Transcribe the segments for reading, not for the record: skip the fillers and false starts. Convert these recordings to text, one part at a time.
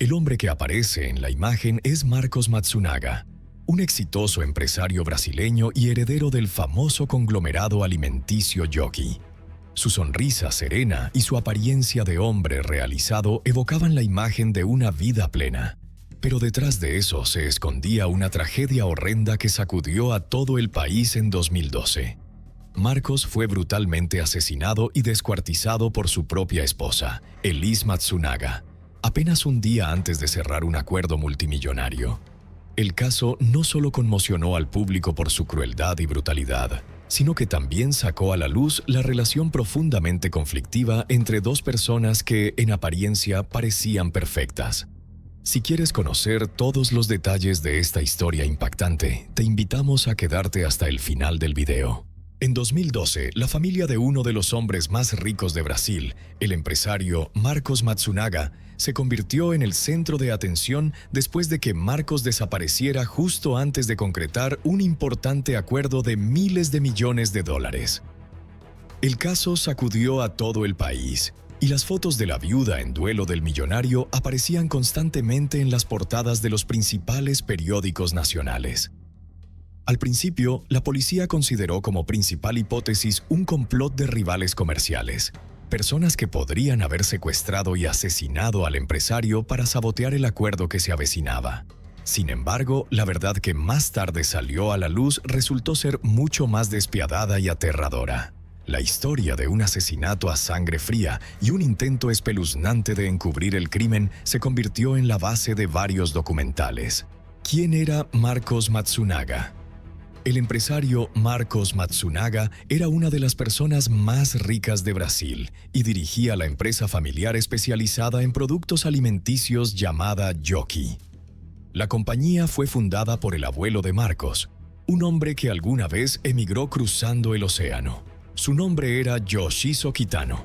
El hombre que aparece en la imagen es Marcos Matsunaga, un exitoso empresario brasileño y heredero del famoso conglomerado alimenticio Yoki. Su sonrisa serena y su apariencia de hombre realizado evocaban la imagen de una vida plena. Pero detrás de eso se escondía una tragedia horrenda que sacudió a todo el país en 2012. Marcos fue brutalmente asesinado y descuartizado por su propia esposa, Elise Matsunaga, apenas un día antes de cerrar un acuerdo multimillonario. El caso no solo conmocionó al público por su crueldad y brutalidad, sino que también sacó a la luz la relación profundamente conflictiva entre dos personas que, en apariencia, parecían perfectas. Si quieres conocer todos los detalles de esta historia impactante, te invitamos a quedarte hasta el final del video. En 2012, la familia de uno de los hombres más ricos de Brasil, el empresario Marcos Matsunaga, se convirtió en el centro de atención después de que Marcos desapareciera justo antes de concretar un importante acuerdo de miles de millones de dólares. El caso sacudió a todo el país, y las fotos de la viuda en duelo del millonario aparecían constantemente en las portadas de los principales periódicos nacionales. Al principio, la policía consideró como principal hipótesis un complot de rivales comerciales, personas que podrían haber secuestrado y asesinado al empresario para sabotear el acuerdo que se avecinaba. Sin embargo, la verdad que más tarde salió a la luz resultó ser mucho más despiadada y aterradora. La historia de un asesinato a sangre fría y un intento espeluznante de encubrir el crimen se convirtió en la base de varios documentales. ¿Quién era Marcos Matsunaga? El empresario Marcos Matsunaga era una de las personas más ricas de Brasil y dirigía la empresa familiar especializada en productos alimenticios llamada Yoki. La compañía fue fundada por el abuelo de Marcos, un hombre que alguna vez emigró cruzando el océano. Su nombre era Yoshizo Kitano.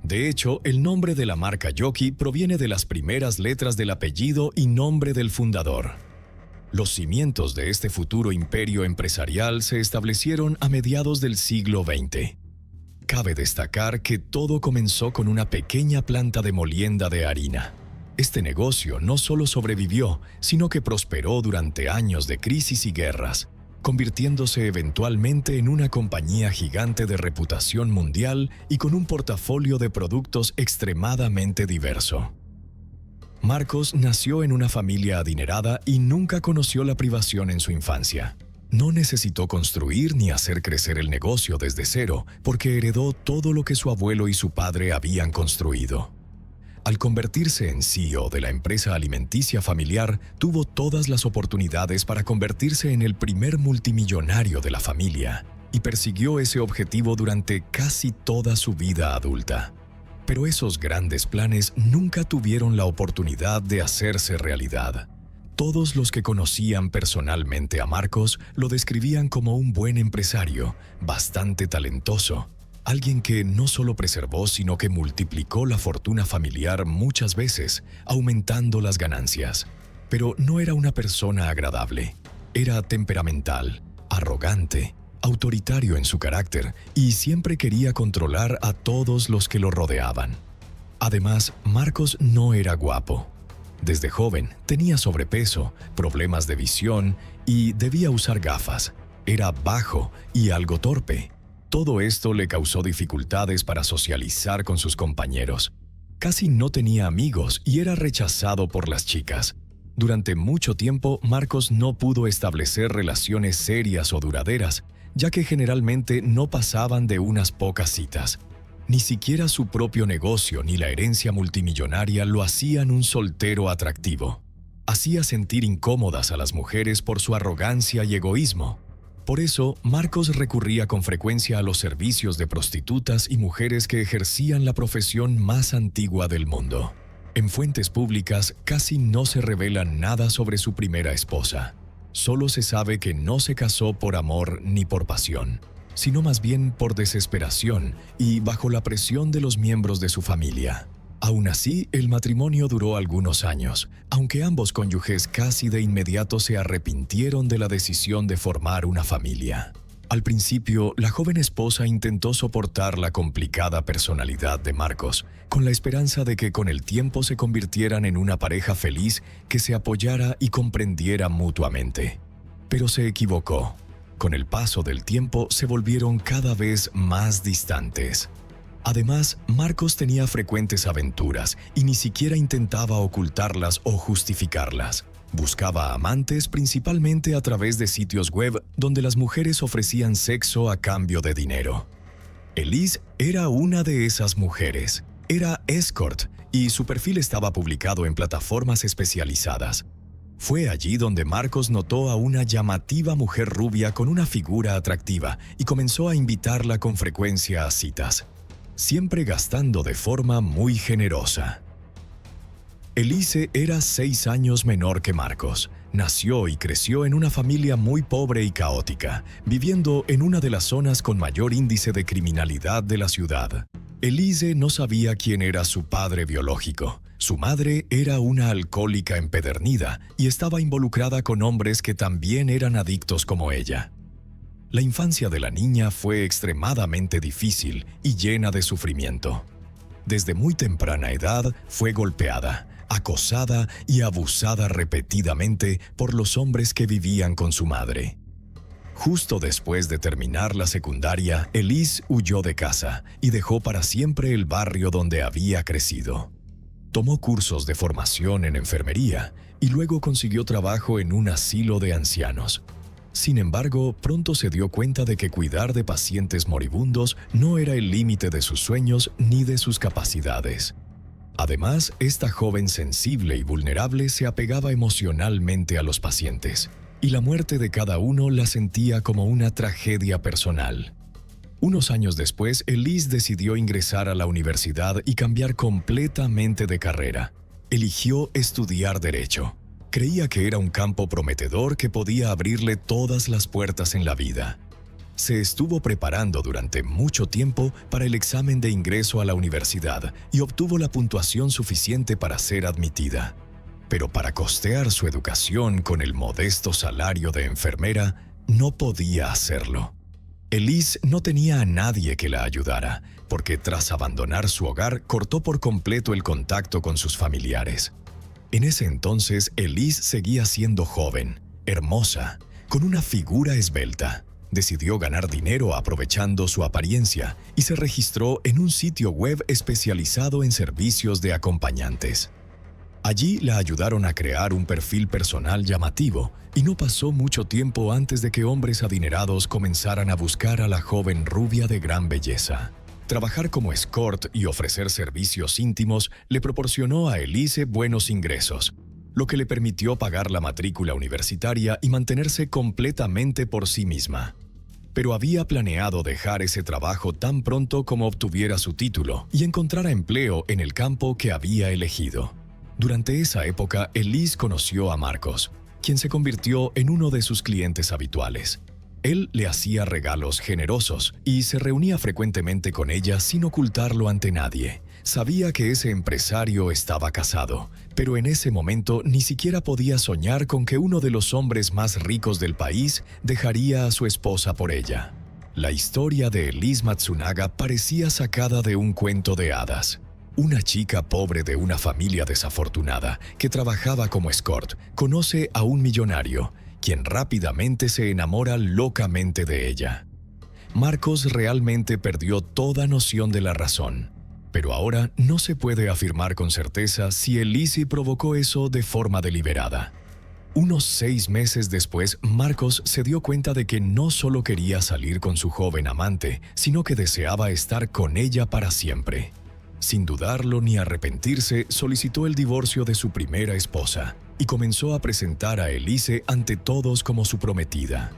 De hecho, el nombre de la marca Yoki proviene de las primeras letras del apellido y nombre del fundador. Los cimientos de este futuro imperio empresarial se establecieron a mediados del siglo XX. Cabe destacar que todo comenzó con una pequeña planta de molienda de harina. Este negocio no solo sobrevivió, sino que prosperó durante años de crisis y guerras, convirtiéndose eventualmente en una compañía gigante de reputación mundial y con un portafolio de productos extremadamente diverso. Marcos nació en una familia adinerada y nunca conoció la privación en su infancia. No necesitó construir ni hacer crecer el negocio desde cero, porque heredó todo lo que su abuelo y su padre habían construido. Al convertirse en CEO de la empresa alimenticia familiar, tuvo todas las oportunidades para convertirse en el primer multimillonario de la familia, y persiguió ese objetivo durante casi toda su vida adulta. Pero esos grandes planes nunca tuvieron la oportunidad de hacerse realidad. Todos los que conocían personalmente a Marcos lo describían como un buen empresario, bastante talentoso, alguien que no solo preservó sino que multiplicó la fortuna familiar muchas veces, aumentando las ganancias. Pero no era una persona agradable, era temperamental, arrogante, autoritario en su carácter y siempre quería controlar a todos los que lo rodeaban. Además, Marcos no era guapo. Desde joven tenía sobrepeso, problemas de visión y debía usar gafas. Era bajo y algo torpe. Todo esto le causó dificultades para socializar con sus compañeros. Casi no tenía amigos y era rechazado por las chicas. Durante mucho tiempo, Marcos no pudo establecer relaciones serias o duraderas, ya que generalmente no pasaban de unas pocas citas. Ni siquiera su propio negocio ni la herencia multimillonaria lo hacían un soltero atractivo. Hacía sentir incómodas a las mujeres por su arrogancia y egoísmo. Por eso, Marcos recurría con frecuencia a los servicios de prostitutas y mujeres que ejercían la profesión más antigua del mundo. En fuentes públicas casi no se revela nada sobre su primera esposa. Solo se sabe que no se casó por amor ni por pasión, sino más bien por desesperación y bajo la presión de los miembros de su familia. Aún así, el matrimonio duró algunos años, aunque ambos cónyuges casi de inmediato se arrepintieron de la decisión de formar una familia. Al principio, la joven esposa intentó soportar la complicada personalidad de Marcos, con la esperanza de que con el tiempo se convirtieran en una pareja feliz que se apoyara y comprendiera mutuamente. Pero se equivocó. Con el paso del tiempo se volvieron cada vez más distantes. Además, Marcos tenía frecuentes aventuras y ni siquiera intentaba ocultarlas o justificarlas. Buscaba amantes principalmente a través de sitios web donde las mujeres ofrecían sexo a cambio de dinero. Elise era una de esas mujeres. Era escort y su perfil estaba publicado en plataformas especializadas. Fue allí donde Marcos notó a una llamativa mujer rubia con una figura atractiva y comenzó a invitarla con frecuencia a citas, siempre gastando de forma muy generosa. Elise era 6 años menor que Marcos. Nació y creció en una familia muy pobre y caótica, viviendo en una de las zonas con mayor índice de criminalidad de la ciudad. Elise no sabía quién era su padre biológico. Su madre era una alcohólica empedernida y estaba involucrada con hombres que también eran adictos como ella. La infancia de la niña fue extremadamente difícil y llena de sufrimiento. Desde muy temprana edad fue golpeada, acosada y abusada repetidamente por los hombres que vivían con su madre. Justo después de terminar la secundaria, Elise huyó de casa y dejó para siempre el barrio donde había crecido. Tomó cursos de formación en enfermería y luego consiguió trabajo en un asilo de ancianos. Sin embargo, pronto se dio cuenta de que cuidar de pacientes moribundos no era el límite de sus sueños ni de sus capacidades. Además, esta joven sensible y vulnerable se apegaba emocionalmente a los pacientes, y la muerte de cada uno la sentía como una tragedia personal. Unos años después, Elise decidió ingresar a la universidad y cambiar completamente de carrera. Eligió estudiar Derecho. Creía que era un campo prometedor que podía abrirle todas las puertas en la vida. Se estuvo preparando durante mucho tiempo para el examen de ingreso a la universidad y obtuvo la puntuación suficiente para ser admitida. Pero para costear su educación con el modesto salario de enfermera, no podía hacerlo. Elise no tenía a nadie que la ayudara, porque tras abandonar su hogar cortó por completo el contacto con sus familiares. En ese entonces, Elise seguía siendo joven, hermosa, con una figura esbelta. Decidió ganar dinero aprovechando su apariencia y se registró en un sitio web especializado en servicios de acompañantes. Allí la ayudaron a crear un perfil personal llamativo y no pasó mucho tiempo antes de que hombres adinerados comenzaran a buscar a la joven rubia de gran belleza. Trabajar como escort y ofrecer servicios íntimos le proporcionó a Elise buenos ingresos, lo que le permitió pagar la matrícula universitaria y mantenerse completamente por sí misma. Pero había planeado dejar ese trabajo tan pronto como obtuviera su título y encontrara empleo en el campo que había elegido. Durante esa época, Elise conoció a Marcos, quien se convirtió en uno de sus clientes habituales. Él le hacía regalos generosos y se reunía frecuentemente con ella sin ocultarlo ante nadie. Sabía que ese empresario estaba casado, pero en ese momento ni siquiera podía soñar con que uno de los hombres más ricos del país dejaría a su esposa por ella. La historia de Elise Matsunaga parecía sacada de un cuento de hadas. Una chica pobre de una familia desafortunada que trabajaba como escort conoce a un millonario, quien rápidamente se enamora locamente de ella. Marcos realmente perdió toda noción de la razón. Pero ahora no se puede afirmar con certeza si Elise provocó eso de forma deliberada. Unos 6 meses después, Marcos se dio cuenta de que no solo quería salir con su joven amante, sino que deseaba estar con ella para siempre. Sin dudarlo ni arrepentirse, solicitó el divorcio de su primera esposa y comenzó a presentar a Elise ante todos como su prometida.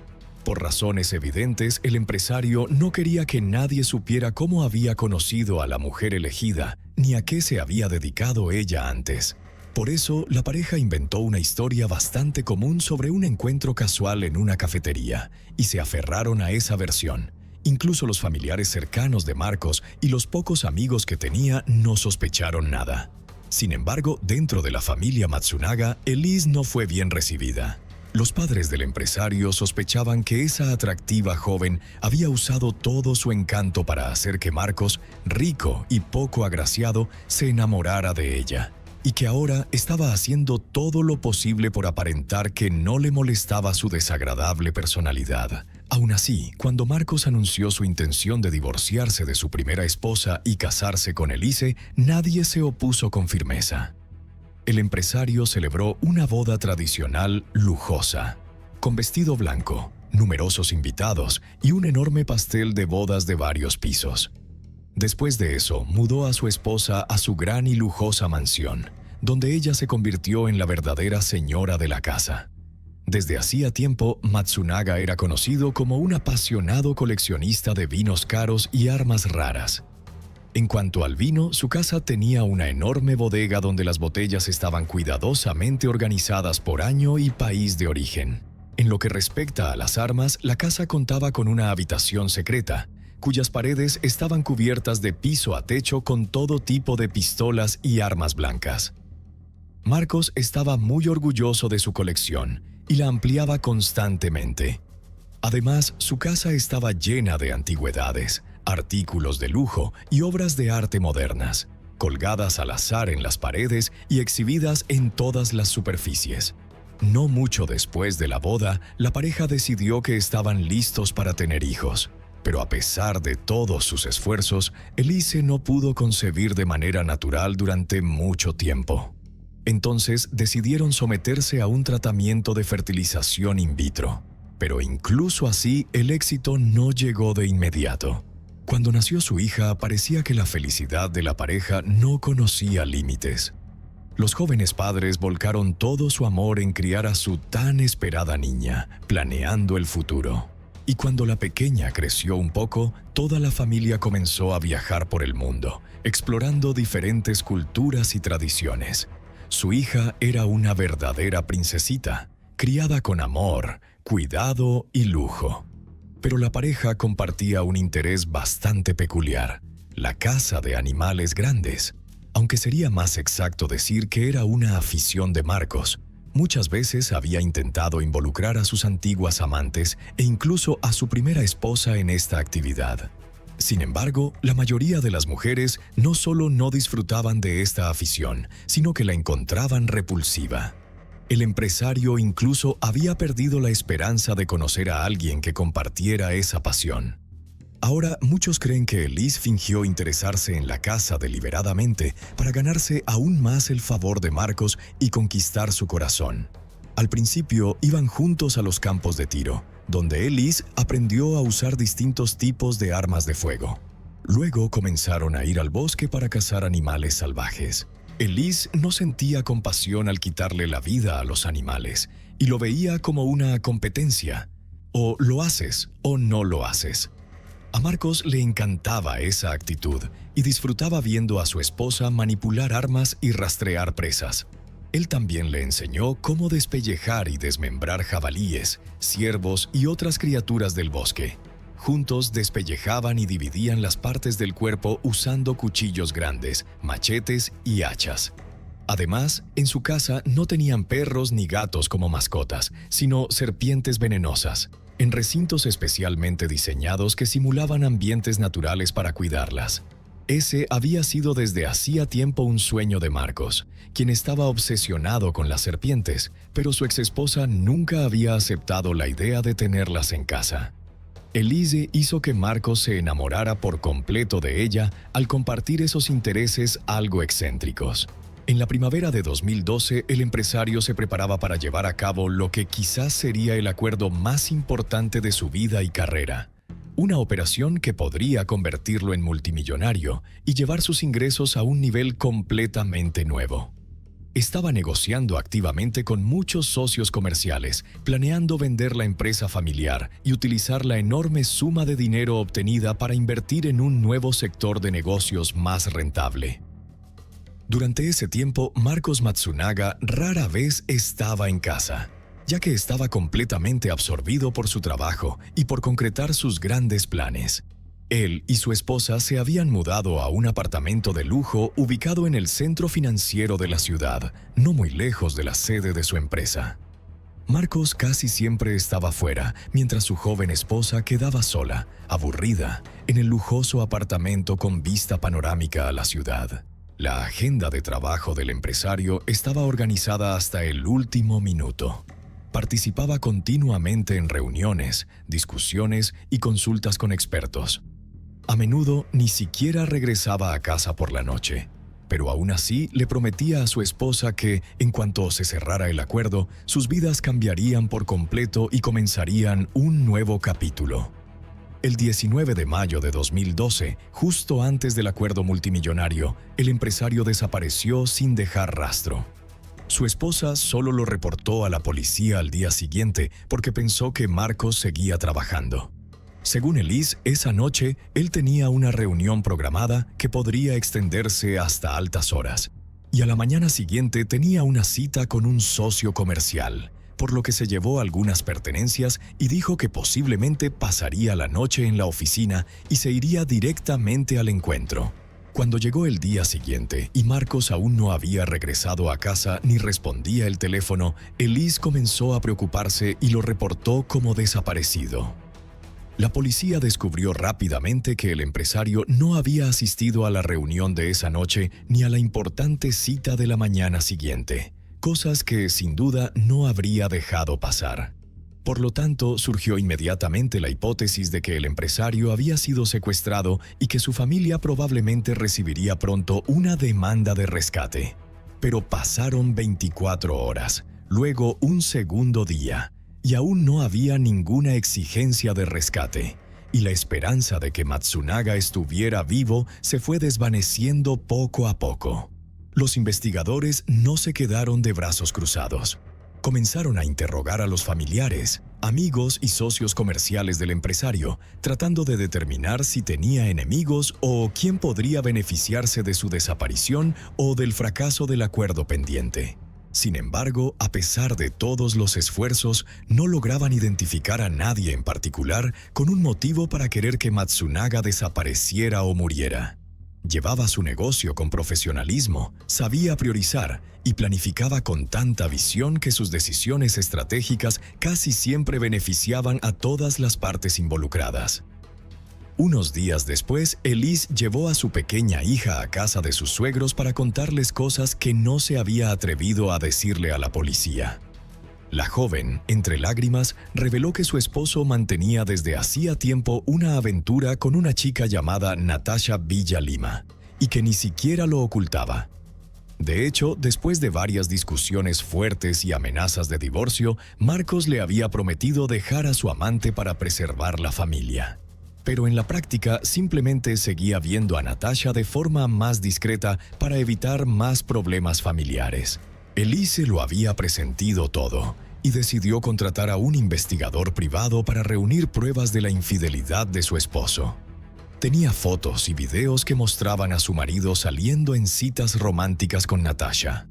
Por razones evidentes, el empresario no quería que nadie supiera cómo había conocido a la mujer elegida, ni a qué se había dedicado ella antes. Por eso, la pareja inventó una historia bastante común sobre un encuentro casual en una cafetería, y se aferraron a esa versión. Incluso los familiares cercanos de Marcos y los pocos amigos que tenía no sospecharon nada. Sin embargo, dentro de la familia Matsunaga, Elise no fue bien recibida. Los padres del empresario sospechaban que esa atractiva joven había usado todo su encanto para hacer que Marcos, rico y poco agraciado, se enamorara de ella, y que ahora estaba haciendo todo lo posible por aparentar que no le molestaba su desagradable personalidad. Aún así, cuando Marcos anunció su intención de divorciarse de su primera esposa y casarse con Elise, nadie se opuso con firmeza. El empresario celebró una boda tradicional lujosa, con vestido blanco, numerosos invitados y un enorme pastel de bodas de varios pisos. Después de eso, mudó a su esposa a su gran y lujosa mansión, donde ella se convirtió en la verdadera señora de la casa. Desde hacía tiempo, Matsunaga era conocido como un apasionado coleccionista de vinos caros y armas raras. En cuanto al vino, su casa tenía una enorme bodega donde las botellas estaban cuidadosamente organizadas por año y país de origen. En lo que respecta a las armas, la casa contaba con una habitación secreta, cuyas paredes estaban cubiertas de piso a techo con todo tipo de pistolas y armas blancas. Marcos estaba muy orgulloso de su colección y la ampliaba constantemente. Además, su casa estaba llena de antigüedades, artículos de lujo y obras de arte modernas, colgadas al azar en las paredes y exhibidas en todas las superficies. No mucho después de la boda, la pareja decidió que estaban listos para tener hijos, pero a pesar de todos sus esfuerzos, Elise no pudo concebir de manera natural durante mucho tiempo. Entonces decidieron someterse a un tratamiento de fertilización in vitro, pero incluso así el éxito no llegó de inmediato. Cuando nació su hija, parecía que la felicidad de la pareja no conocía límites. Los jóvenes padres volcaron todo su amor en criar a su tan esperada niña, planeando el futuro. Y cuando la pequeña creció un poco, toda la familia comenzó a viajar por el mundo, explorando diferentes culturas y tradiciones. Su hija era una verdadera princesita, criada con amor, cuidado y lujo. Pero la pareja compartía un interés bastante peculiar: la caza de animales grandes. Aunque sería más exacto decir que era una afición de Marcos, muchas veces había intentado involucrar a sus antiguas amantes e incluso a su primera esposa en esta actividad. Sin embargo, la mayoría de las mujeres no solo no disfrutaban de esta afición, sino que la encontraban repulsiva. El empresario incluso había perdido la esperanza de conocer a alguien que compartiera esa pasión. Ahora, muchos creen que Elise fingió interesarse en la caza deliberadamente para ganarse aún más el favor de Marcos y conquistar su corazón. Al principio, iban juntos a los campos de tiro, donde Elise aprendió a usar distintos tipos de armas de fuego. Luego comenzaron a ir al bosque para cazar animales salvajes. Elise no sentía compasión al quitarle la vida a los animales y lo veía como una competencia. O lo haces o no lo haces. A Marcos le encantaba esa actitud y disfrutaba viendo a su esposa manipular armas y rastrear presas. Él también le enseñó cómo despellejar y desmembrar jabalíes, ciervos y otras criaturas del bosque. Juntos despellejaban y dividían las partes del cuerpo usando cuchillos grandes, machetes y hachas. Además, en su casa no tenían perros ni gatos como mascotas, sino serpientes venenosas, en recintos especialmente diseñados que simulaban ambientes naturales para cuidarlas. Ese había sido desde hacía tiempo un sueño de Marcos, quien estaba obsesionado con las serpientes, pero su exesposa nunca había aceptado la idea de tenerlas en casa. Elise hizo que Marcos se enamorara por completo de ella al compartir esos intereses algo excéntricos. En la primavera de 2012, el empresario se preparaba para llevar a cabo lo que quizás sería el acuerdo más importante de su vida y carrera. Una operación que podría convertirlo en multimillonario y llevar sus ingresos a un nivel completamente nuevo. Estaba negociando activamente con muchos socios comerciales, planeando vender la empresa familiar y utilizar la enorme suma de dinero obtenida para invertir en un nuevo sector de negocios más rentable. Durante ese tiempo, Marcos Matsunaga rara vez estaba en casa, ya que estaba completamente absorbido por su trabajo y por concretar sus grandes planes. Él y su esposa se habían mudado a un apartamento de lujo ubicado en el centro financiero de la ciudad, no muy lejos de la sede de su empresa. Marcos casi siempre estaba fuera, mientras su joven esposa quedaba sola, aburrida, en el lujoso apartamento con vista panorámica a la ciudad. La agenda de trabajo del empresario estaba organizada hasta el último minuto. Participaba continuamente en reuniones, discusiones y consultas con expertos. A menudo ni siquiera regresaba a casa por la noche, pero aún así le prometía a su esposa que, en cuanto se cerrara el acuerdo, sus vidas cambiarían por completo y comenzarían un nuevo capítulo. El 19 de mayo de 2012, justo antes del acuerdo multimillonario, el empresario desapareció sin dejar rastro. Su esposa solo lo reportó a la policía al día siguiente porque pensó que Marcos seguía trabajando. Según Elise, esa noche él tenía una reunión programada que podría extenderse hasta altas horas, y a la mañana siguiente tenía una cita con un socio comercial, por lo que se llevó algunas pertenencias y dijo que posiblemente pasaría la noche en la oficina y se iría directamente al encuentro. Cuando llegó el día siguiente y Marcos aún no había regresado a casa ni respondía el teléfono, Elise comenzó a preocuparse y lo reportó como desaparecido. La policía descubrió rápidamente que el empresario no había asistido a la reunión de esa noche ni a la importante cita de la mañana siguiente, cosas que sin duda no habría dejado pasar. Por lo tanto, surgió inmediatamente la hipótesis de que el empresario había sido secuestrado y que su familia probablemente recibiría pronto una demanda de rescate. Pero pasaron 24 horas, luego un segundo día, y aún no había ninguna exigencia de rescate, y la esperanza de que Matsunaga estuviera vivo se fue desvaneciendo poco a poco. Los investigadores no se quedaron de brazos cruzados. Comenzaron a interrogar a los familiares, amigos y socios comerciales del empresario, tratando de determinar si tenía enemigos o quién podría beneficiarse de su desaparición o del fracaso del acuerdo pendiente. Sin embargo, a pesar de todos los esfuerzos, no lograban identificar a nadie en particular con un motivo para querer que Matsunaga desapareciera o muriera. Llevaba su negocio con profesionalismo, sabía priorizar y planificaba con tanta visión que sus decisiones estratégicas casi siempre beneficiaban a todas las partes involucradas. Unos días después, Elise llevó a su pequeña hija a casa de sus suegros para contarles cosas que no se había atrevido a decirle a la policía. La joven, entre lágrimas, reveló que su esposo mantenía desde hacía tiempo una aventura con una chica llamada Natasha Villalima, y que ni siquiera lo ocultaba. De hecho, después de varias discusiones fuertes y amenazas de divorcio, Marcos le había prometido dejar a su amante para preservar la familia. Pero en la práctica simplemente seguía viendo a Natasha de forma más discreta para evitar más problemas familiares. Elise lo había presentido todo y decidió contratar a un investigador privado para reunir pruebas de la infidelidad de su esposo. Tenía fotos y videos que mostraban a su marido saliendo en citas románticas con Natasha.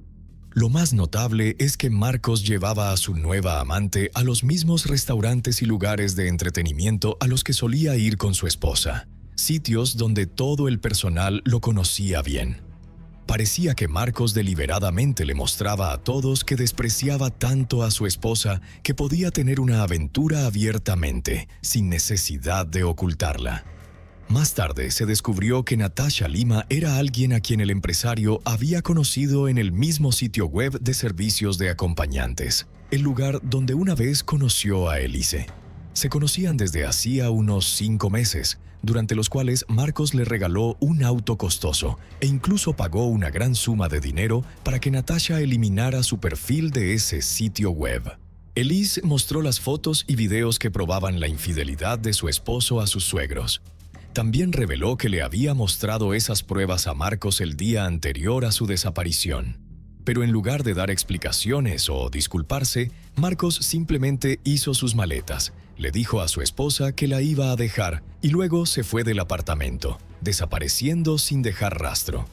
Lo más notable es que Marcos llevaba a su nueva amante a los mismos restaurantes y lugares de entretenimiento a los que solía ir con su esposa, sitios donde todo el personal lo conocía bien. Parecía que Marcos deliberadamente le mostraba a todos que despreciaba tanto a su esposa que podía tener una aventura abiertamente, sin necesidad de ocultarla. Más tarde se descubrió que Natasha Lima era alguien a quien el empresario había conocido en el mismo sitio web de servicios de acompañantes, el lugar donde una vez conoció a Elise. Se conocían desde hacía unos 5 meses, durante los cuales Marcos le regaló un auto costoso e incluso pagó una gran suma de dinero para que Natasha eliminara su perfil de ese sitio web. Elise mostró las fotos y videos que probaban la infidelidad de su esposo a sus suegros. También reveló que le había mostrado esas pruebas a Marcos el día anterior a su desaparición. Pero en lugar de dar explicaciones o disculparse, Marcos simplemente hizo sus maletas, le dijo a su esposa que la iba a dejar y luego se fue del apartamento, desapareciendo sin dejar rastro.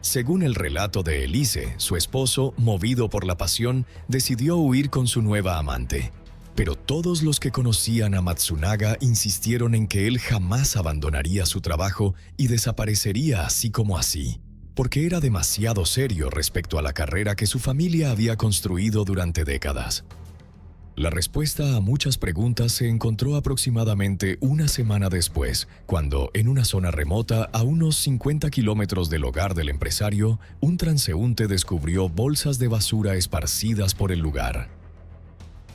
Según el relato de Elise, su esposo, movido por la pasión, decidió huir con su nueva amante. Pero todos los que conocían a Matsunaga insistieron en que él jamás abandonaría su trabajo y desaparecería así como así, porque era demasiado serio respecto a la carrera que su familia había construido durante décadas. La respuesta a muchas preguntas se encontró aproximadamente una semana después, cuando, en una zona remota a unos 50 kilómetros del hogar del empresario, un transeúnte descubrió bolsas de basura esparcidas por el lugar.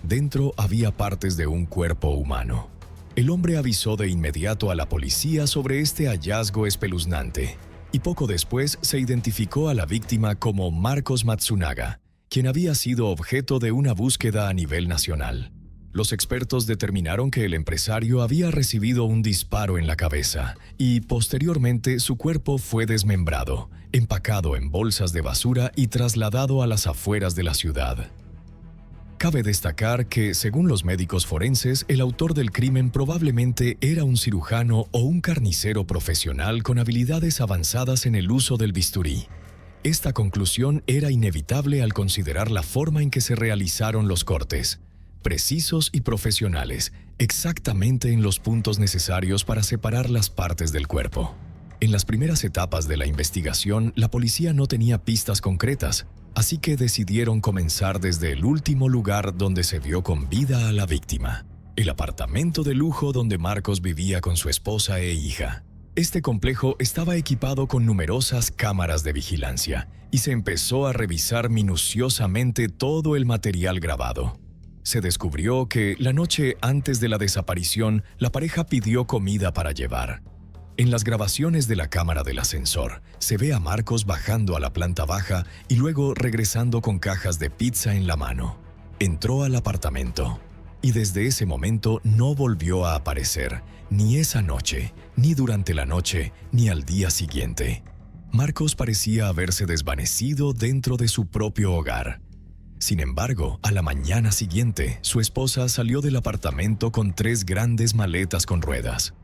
Dentro había partes de un cuerpo humano. El hombre avisó de inmediato a la policía sobre este hallazgo espeluznante, y poco después se identificó a la víctima como Marcos Matsunaga, quien había sido objeto de una búsqueda a nivel nacional. Los expertos determinaron que el empresario había recibido un disparo en la cabeza y, posteriormente, su cuerpo fue desmembrado, empacado en bolsas de basura y trasladado a las afueras de la ciudad. Cabe destacar que, según los médicos forenses, el autor del crimen probablemente era un cirujano o un carnicero profesional con habilidades avanzadas en el uso del bisturí. Esta conclusión era inevitable al considerar la forma en que se realizaron los cortes, precisos y profesionales, exactamente en los puntos necesarios para separar las partes del cuerpo. En las primeras etapas de la investigación, la policía no tenía pistas concretas, así que decidieron comenzar desde el último lugar donde se vio con vida a la víctima, el apartamento de lujo donde Marcos vivía con su esposa e hija. Este complejo estaba equipado con numerosas cámaras de vigilancia y se empezó a revisar minuciosamente todo el material grabado. Se descubrió que la noche antes de la desaparición, la pareja pidió comida para llevar. En las grabaciones de la cámara del ascensor, se ve a Marcos bajando a la planta baja y luego regresando con cajas de pizza en la mano. Entró al apartamento y desde ese momento no volvió a aparecer, ni esa noche, ni durante la noche, ni al día siguiente. Marcos parecía haberse desvanecido dentro de su propio hogar. Sin embargo, a la mañana siguiente, su esposa salió del apartamento con 3 grandes maletas con ruedas.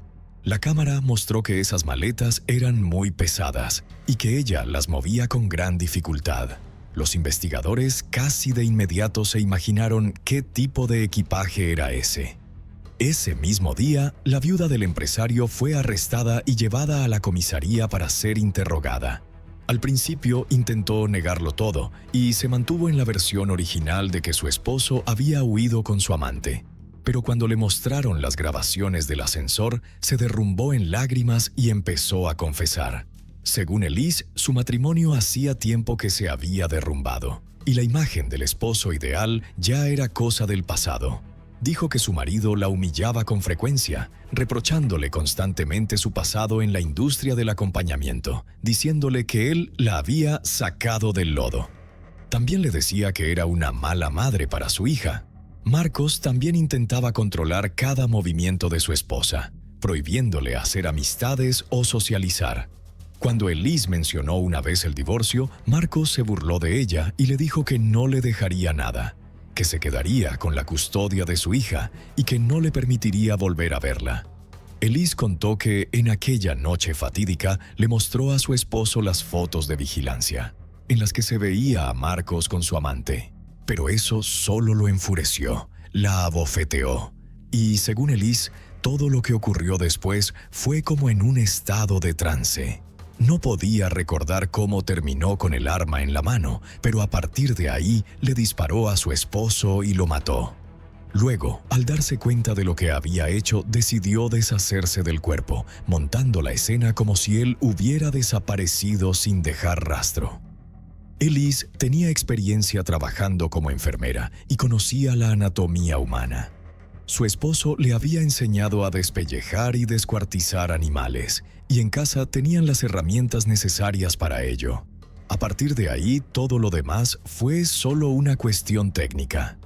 La cámara mostró que esas maletas eran muy pesadas y que ella las movía con gran dificultad. Los investigadores casi de inmediato se imaginaron qué tipo de equipaje era ese. Ese mismo día, la viuda del empresario fue arrestada y llevada a la comisaría para ser interrogada. Al principio intentó negarlo todo y se mantuvo en la versión original de que su esposo había huido con su amante. Pero cuando le mostraron las grabaciones del ascensor, se derrumbó en lágrimas y empezó a confesar. Según Elise, su matrimonio hacía tiempo que se había derrumbado, y la imagen del esposo ideal ya era cosa del pasado. Dijo que su marido la humillaba con frecuencia, reprochándole constantemente su pasado en la industria del acompañamiento, diciéndole que él la había sacado del lodo. También le decía que era una mala madre para su hija. Marcos también intentaba controlar cada movimiento de su esposa, prohibiéndole hacer amistades o socializar. Cuando Elise mencionó una vez el divorcio, Marcos se burló de ella y le dijo que no le dejaría nada, que se quedaría con la custodia de su hija y que no le permitiría volver a verla. Elise contó que en aquella noche fatídica le mostró a su esposo las fotos de vigilancia, en las que se veía a Marcos con su amante. Pero eso solo lo enfureció, la abofeteó. Y, según Elise, todo lo que ocurrió después fue como en un estado de trance. No podía recordar cómo terminó con el arma en la mano, pero a partir de ahí le disparó a su esposo y lo mató. Luego, al darse cuenta de lo que había hecho, decidió deshacerse del cuerpo, montando la escena como si él hubiera desaparecido sin dejar rastro. Elise tenía experiencia trabajando como enfermera y conocía la anatomía humana. Su esposo le había enseñado a despellejar y descuartizar animales, y en casa tenían las herramientas necesarias para ello. A partir de ahí, todo lo demás fue solo una cuestión técnica.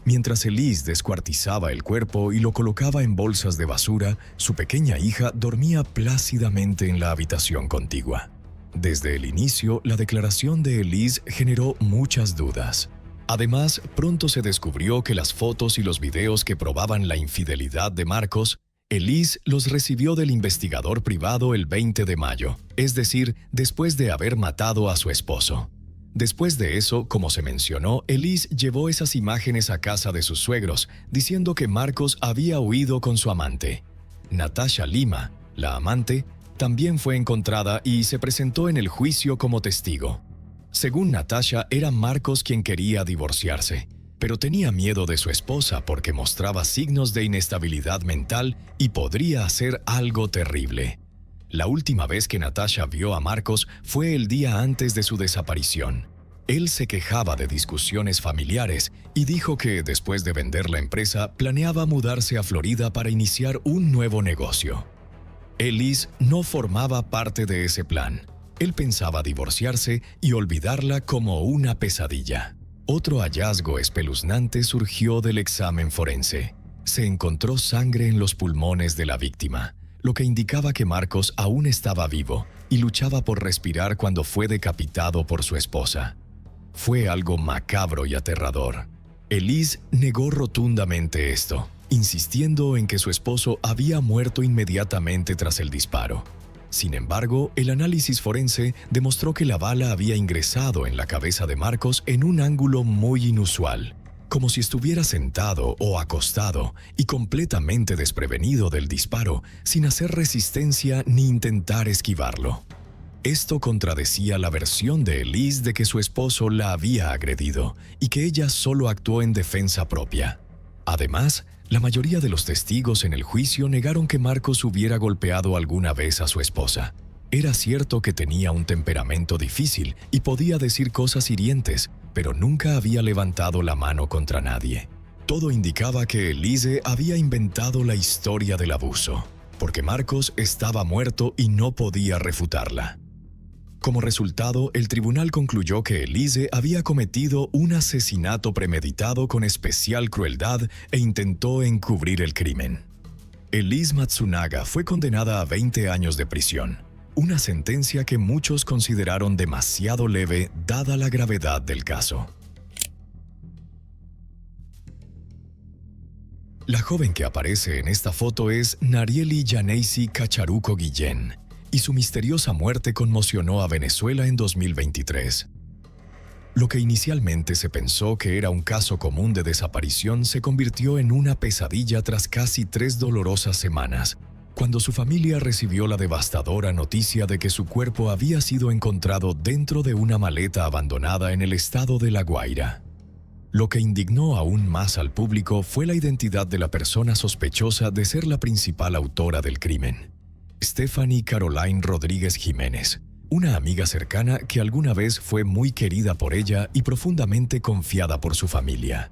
Mientras Elise descuartizaba el cuerpo y lo colocaba en bolsas de basura, su pequeña hija dormía plácidamente en la habitación contigua. Desde el inicio, la declaración de Elise generó muchas dudas. Además, pronto se descubrió que las fotos y los videos que probaban la infidelidad de Marcos, Elise los recibió del investigador privado el 20 de mayo, es decir, después de haber matado a su esposo. Después de eso, como se mencionó, Elise llevó esas imágenes a casa de sus suegros, diciendo que Marcos había huido con su amante. Natasha Lima, la amante, también fue encontrada y se presentó en el juicio como testigo. Según Natasha, era Marcos quien quería divorciarse, pero tenía miedo de su esposa porque mostraba signos de inestabilidad mental y podría hacer algo terrible. La última vez que Natasha vio a Marcos fue el día antes de su desaparición. Él se quejaba de discusiones familiares y dijo que, después de vender la empresa, planeaba mudarse a Florida para iniciar un nuevo negocio. Elise no formaba parte de ese plan. Él pensaba divorciarse y olvidarla como una pesadilla. Otro hallazgo espeluznante surgió del examen forense. Se encontró sangre en los pulmones de la víctima, lo que indicaba que Marcos aún estaba vivo y luchaba por respirar cuando fue decapitado por su esposa. Fue algo macabro y aterrador. Elise negó rotundamente esto, insistiendo en que su esposo había muerto inmediatamente tras el disparo. Sin embargo, el análisis forense demostró que la bala había ingresado en la cabeza de Marcos en un ángulo muy inusual, como si estuviera sentado o acostado y completamente desprevenido del disparo, sin hacer resistencia ni intentar esquivarlo. Esto contradecía la versión de Elise de que su esposo la había agredido y que ella solo actuó en defensa propia. Además, la mayoría de los testigos en el juicio negaron que Marcos hubiera golpeado alguna vez a su esposa. Era cierto que tenía un temperamento difícil y podía decir cosas hirientes, pero nunca había levantado la mano contra nadie. Todo indicaba que Elise había inventado la historia del abuso, porque Marcos estaba muerto y no podía refutarla. Como resultado, el tribunal concluyó que Elise había cometido un asesinato premeditado con especial crueldad e intentó encubrir el crimen. Elise Matsunaga fue condenada a 20 años de prisión, una sentencia que muchos consideraron demasiado leve dada la gravedad del caso. La joven que aparece en esta foto es Narieli Yaneisi Cacharuco Guillén, y su misteriosa muerte conmocionó a Venezuela en 2023. Lo que inicialmente se pensó que era un caso común de desaparición se convirtió en una pesadilla tras casi 3 dolorosas semanas, cuando su familia recibió la devastadora noticia de que su cuerpo había sido encontrado dentro de una maleta abandonada en el estado de La Guaira. Lo que indignó aún más al público fue la identidad de la persona sospechosa de ser la principal autora del crimen: Stephanie Caroline Rodríguez Jiménez, una amiga cercana que alguna vez fue muy querida por ella y profundamente confiada por su familia.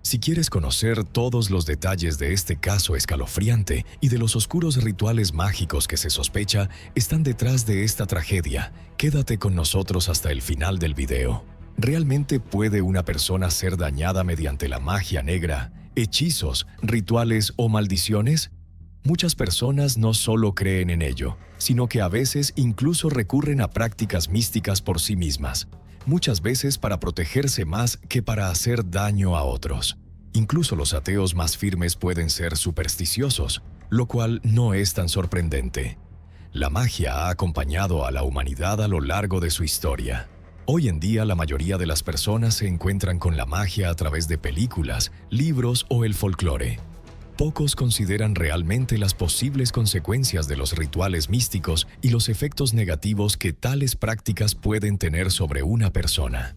Si quieres conocer todos los detalles de este caso escalofriante y de los oscuros rituales mágicos que se sospecha están detrás de esta tragedia, quédate con nosotros hasta el final del video. ¿Realmente puede una persona ser dañada mediante la magia negra, hechizos, rituales o maldiciones? Muchas personas no solo creen en ello, sino que a veces incluso recurren a prácticas místicas por sí mismas, muchas veces para protegerse más que para hacer daño a otros. Incluso los ateos más firmes pueden ser supersticiosos, lo cual no es tan sorprendente. La magia ha acompañado a la humanidad a lo largo de su historia. Hoy en día la mayoría de las personas se encuentran con la magia a través de películas, libros o el folclore. Pocos consideran realmente las posibles consecuencias de los rituales místicos y los efectos negativos que tales prácticas pueden tener sobre una persona.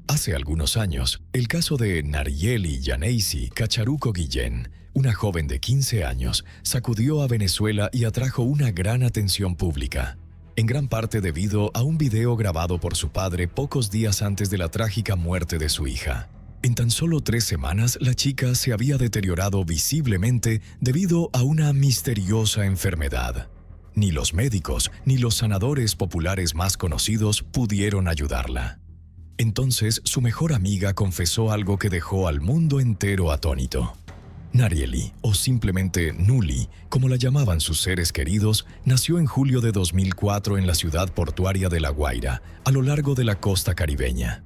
Hace algunos años, el caso de Narieli Yaneisi Cacharuco Guillén, una joven de 15 años, sacudió a Venezuela y atrajo una gran atención pública, en gran parte debido a un video grabado por su padre pocos días antes de la trágica muerte de su hija. En tan solo 3 semanas, la chica se había deteriorado visiblemente debido a una misteriosa enfermedad. Ni los médicos ni los sanadores populares más conocidos pudieron ayudarla. Entonces, su mejor amiga confesó algo que dejó al mundo entero atónito. Narieli, o simplemente Nuli, como la llamaban sus seres queridos, nació en julio de 2004 en la ciudad portuaria de La Guaira, a lo largo de la costa caribeña.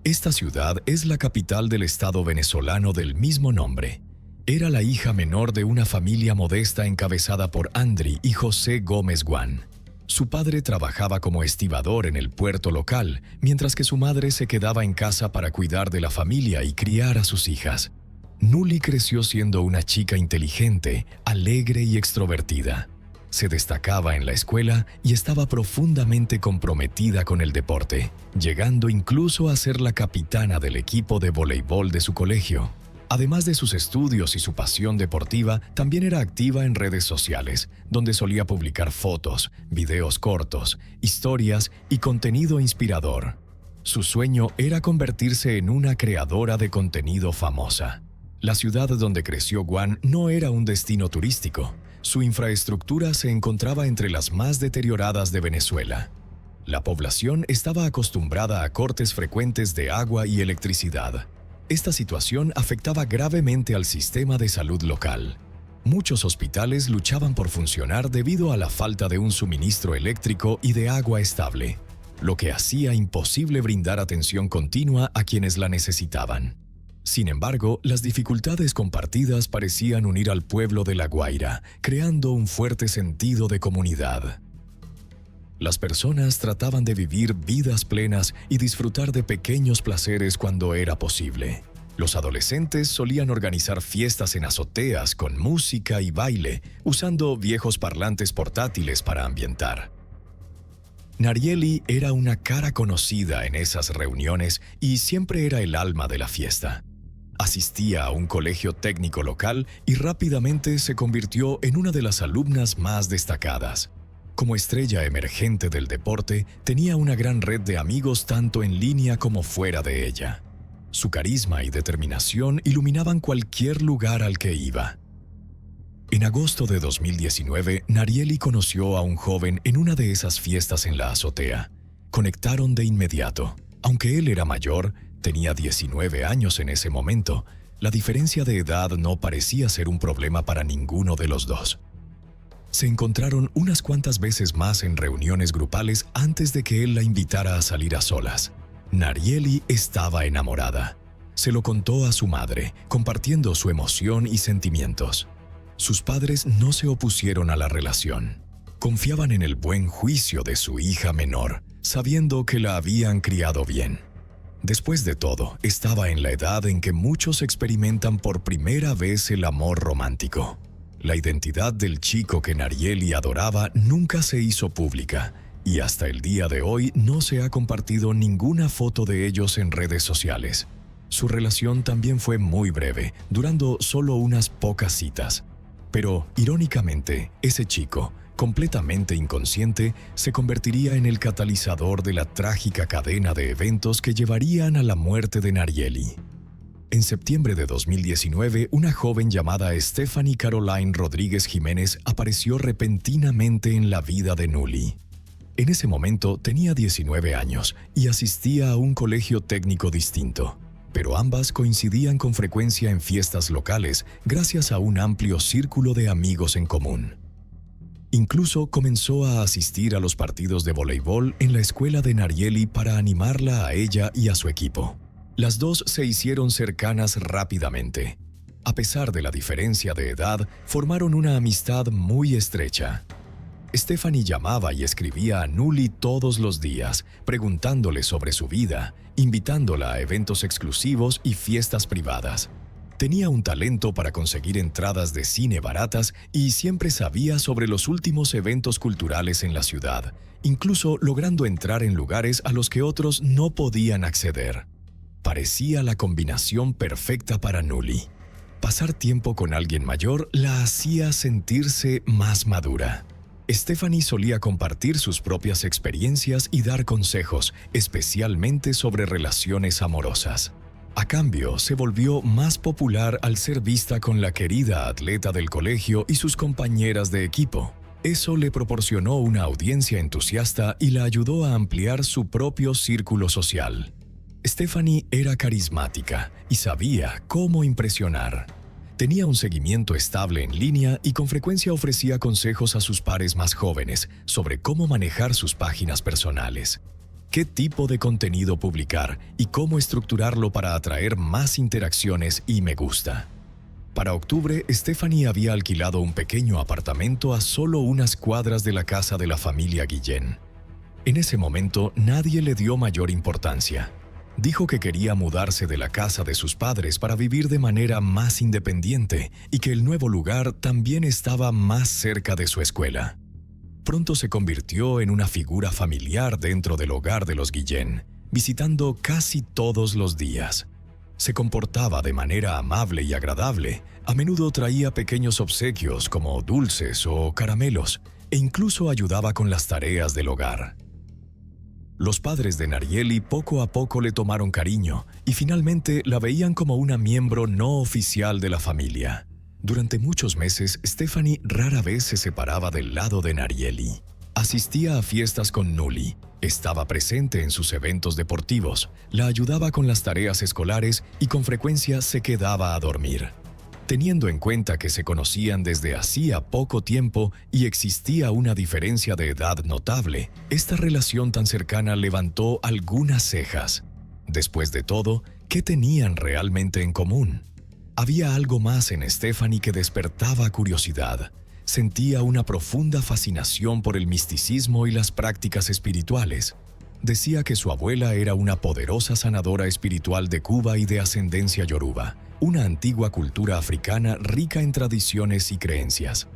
Esta ciudad es la capital del estado venezolano del mismo nombre. Era la hija menor de una familia modesta encabezada por Andri y José Gómez Guán. Su padre trabajaba como estibador en el puerto local, mientras que su madre se quedaba en casa para cuidar de la familia y criar a sus hijas. Nuli creció siendo una chica inteligente, alegre y extrovertida. Se destacaba en la escuela y estaba profundamente comprometida con el deporte, llegando incluso a ser la capitana del equipo de voleibol de su colegio. Además de sus estudios y su pasión deportiva, también era activa en redes sociales, donde solía publicar fotos, videos cortos, historias y contenido inspirador. Su sueño era convertirse en una creadora de contenido famosa. La ciudad donde creció Guan no era un destino turístico. Su infraestructura se encontraba entre las más deterioradas de Venezuela. La población estaba acostumbrada a cortes frecuentes de agua y electricidad. Esta situación afectaba gravemente al sistema de salud local. Muchos hospitales luchaban por funcionar debido a la falta de un suministro eléctrico y de agua estable, lo que hacía imposible brindar atención continua a quienes la necesitaban. Sin embargo, las dificultades compartidas parecían unir al pueblo de La Guaira, creando un fuerte sentido de comunidad. Las personas trataban de vivir vidas plenas y disfrutar de pequeños placeres cuando era posible. Los adolescentes solían organizar fiestas en azoteas con música y baile, usando viejos parlantes portátiles para ambientar. Narieli era una cara conocida en esas reuniones y siempre era el alma de la fiesta. Asistía a un colegio técnico local y rápidamente se convirtió en una de las alumnas más destacadas. Como estrella emergente del deporte, tenía una gran red de amigos tanto en línea como fuera de ella. Su carisma y determinación iluminaban cualquier lugar al que iba. En agosto de 2019, Narieli conoció a un joven en una de esas fiestas en la azotea. Conectaron de inmediato. Aunque él era mayor, tenía 19 años en ese momento, la diferencia de edad no parecía ser un problema para ninguno de los dos. Se encontraron unas cuantas veces más en reuniones grupales antes de que él la invitara a salir a solas. Narieli estaba enamorada. Se lo contó a su madre, compartiendo su emoción y sentimientos. Sus padres no se opusieron a la relación. Confiaban en el buen juicio de su hija menor, sabiendo que la habían criado bien. Después de todo, estaba en la edad en que muchos experimentan por primera vez el amor romántico. La identidad del chico que Narieli adoraba nunca se hizo pública, y hasta el día de hoy no se ha compartido ninguna foto de ellos en redes sociales. Su relación también fue muy breve, durando solo unas pocas citas. Pero, irónicamente, ese chico, completamente inconsciente, se convertiría en el catalizador de la trágica cadena de eventos que llevarían a la muerte de Narieli. En septiembre de 2019, una joven llamada Stephanie Caroline Rodríguez Jiménez apareció repentinamente en la vida de Nuli. En ese momento tenía 19 años y asistía a un colegio técnico distinto, pero ambas coincidían con frecuencia en fiestas locales gracias a un amplio círculo de amigos en común. Incluso comenzó a asistir a los partidos de voleibol en la escuela de Narieli para animarla a ella y a su equipo. Las dos se hicieron cercanas rápidamente. A pesar de la diferencia de edad, formaron una amistad muy estrecha. Stephanie llamaba y escribía a Nuli todos los días, preguntándole sobre su vida, invitándola a eventos exclusivos y fiestas privadas. Tenía un talento para conseguir entradas de cine baratas y siempre sabía sobre los últimos eventos culturales en la ciudad, incluso logrando entrar en lugares a los que otros no podían acceder. Parecía la combinación perfecta para Nuli. Pasar tiempo con alguien mayor la hacía sentirse más madura. Stephanie solía compartir sus propias experiencias y dar consejos, especialmente sobre relaciones amorosas. A cambio, se volvió más popular al ser vista con la querida atleta del colegio y sus compañeras de equipo. Eso le proporcionó una audiencia entusiasta y la ayudó a ampliar su propio círculo social. Stephanie era carismática y sabía cómo impresionar. Tenía un seguimiento estable en línea y con frecuencia ofrecía consejos a sus pares más jóvenes sobre cómo manejar sus páginas personales, qué tipo de contenido publicar y cómo estructurarlo para atraer más interacciones y me gusta. Para octubre, Stephanie había alquilado un pequeño apartamento a solo unas cuadras de la casa de la familia Guillén. En ese momento, nadie le dio mayor importancia. Dijo que quería mudarse de la casa de sus padres para vivir de manera más independiente y que el nuevo lugar también estaba más cerca de su escuela. pronto se convirtió en una figura familiar dentro del hogar de los Guillén, visitando casi todos los días. Se comportaba de manera amable y agradable, a menudo traía pequeños obsequios como dulces o caramelos, e incluso ayudaba con las tareas del hogar. Los padres de Narieli poco a poco le tomaron cariño y finalmente la veían como una miembro no oficial de la familia. Durante muchos meses, Stephanie rara vez se separaba del lado de Narieli. Asistía a fiestas con Nuli, estaba presente en sus eventos deportivos, la ayudaba con las tareas escolares y con frecuencia se quedaba a dormir. Teniendo en cuenta que se conocían desde hacía poco tiempo y existía una diferencia de edad notable, esta relación tan cercana levantó algunas cejas. Después de todo, ¿qué tenían realmente en común? Había algo más en Stephanie que despertaba curiosidad. Sentía una profunda fascinación por el misticismo y las prácticas espirituales. Decía que su abuela era una poderosa sanadora espiritual de Cuba y de ascendencia yoruba, una antigua cultura africana rica en tradiciones y creencias.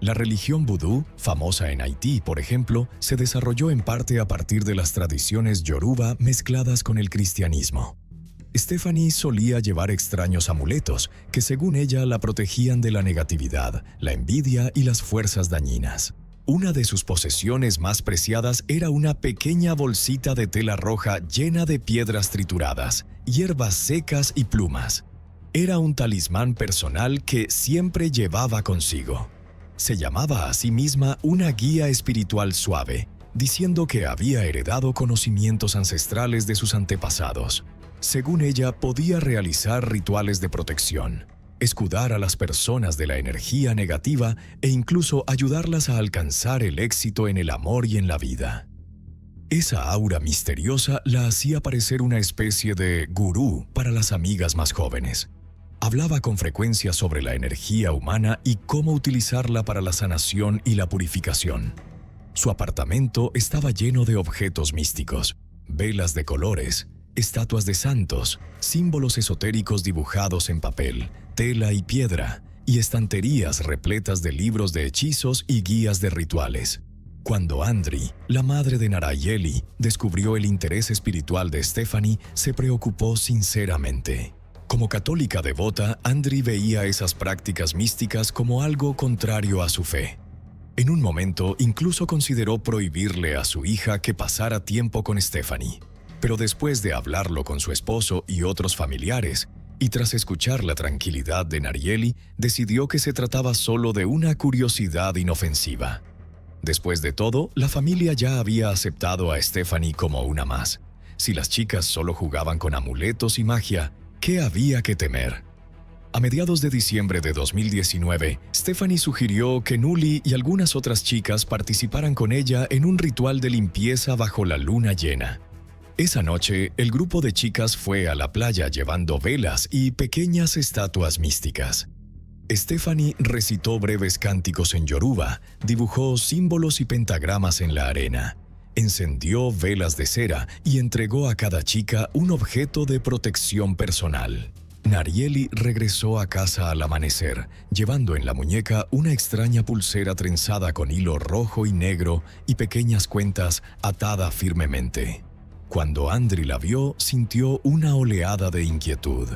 La religión vudú, famosa en Haití, por ejemplo, se desarrolló en parte a partir de las tradiciones yoruba mezcladas con el cristianismo. Stephanie solía llevar extraños amuletos que, según ella, la protegían de la negatividad, la envidia y las fuerzas dañinas. Una de sus posesiones más preciadas era una pequeña bolsita de tela roja llena de piedras trituradas, hierbas secas y plumas. Era un talismán personal que siempre llevaba consigo. Se llamaba a sí misma una guía espiritual suave, diciendo que había heredado conocimientos ancestrales de sus antepasados. Según ella, podía realizar rituales de protección, escudar a las personas de la energía negativa e incluso ayudarlas a alcanzar el éxito en el amor y en la vida. Esa aura misteriosa la hacía parecer una especie de gurú para las amigas más jóvenes. Hablaba con frecuencia sobre la energía humana y cómo utilizarla para la sanación y la purificación. Su apartamento estaba lleno de objetos místicos, velas de colores, estatuas de santos, símbolos esotéricos dibujados en papel, tela y piedra, y estanterías repletas de libros de hechizos y guías de rituales. Cuando Andri, la madre de Narieli, descubrió el interés espiritual de Stephanie, se preocupó sinceramente. Como católica devota, Andri veía esas prácticas místicas como algo contrario a su fe. En un momento, incluso consideró prohibirle a su hija que pasara tiempo con Stephanie. Pero después de hablarlo con su esposo y otros familiares, y tras escuchar la tranquilidad de Narieli, decidió que se trataba solo de una curiosidad inofensiva. Después de todo, la familia ya había aceptado a Stephanie como una más. Si las chicas solo jugaban con amuletos y magia, ¿qué había que temer? A mediados de diciembre de 2019, Stephanie sugirió que Nuli y algunas otras chicas participaran con ella en un ritual de limpieza bajo la luna llena. Esa noche, el grupo de chicas fue a la playa llevando velas y pequeñas estatuas místicas. Stephanie recitó breves cánticos en yoruba, dibujó símbolos y pentagramas en la arena, encendió velas de cera y entregó a cada chica un objeto de protección personal. Narieli regresó a casa al amanecer, llevando en la muñeca una extraña pulsera trenzada con hilo rojo y negro y pequeñas cuentas atada firmemente. Cuando Andri la vio, sintió una oleada de inquietud,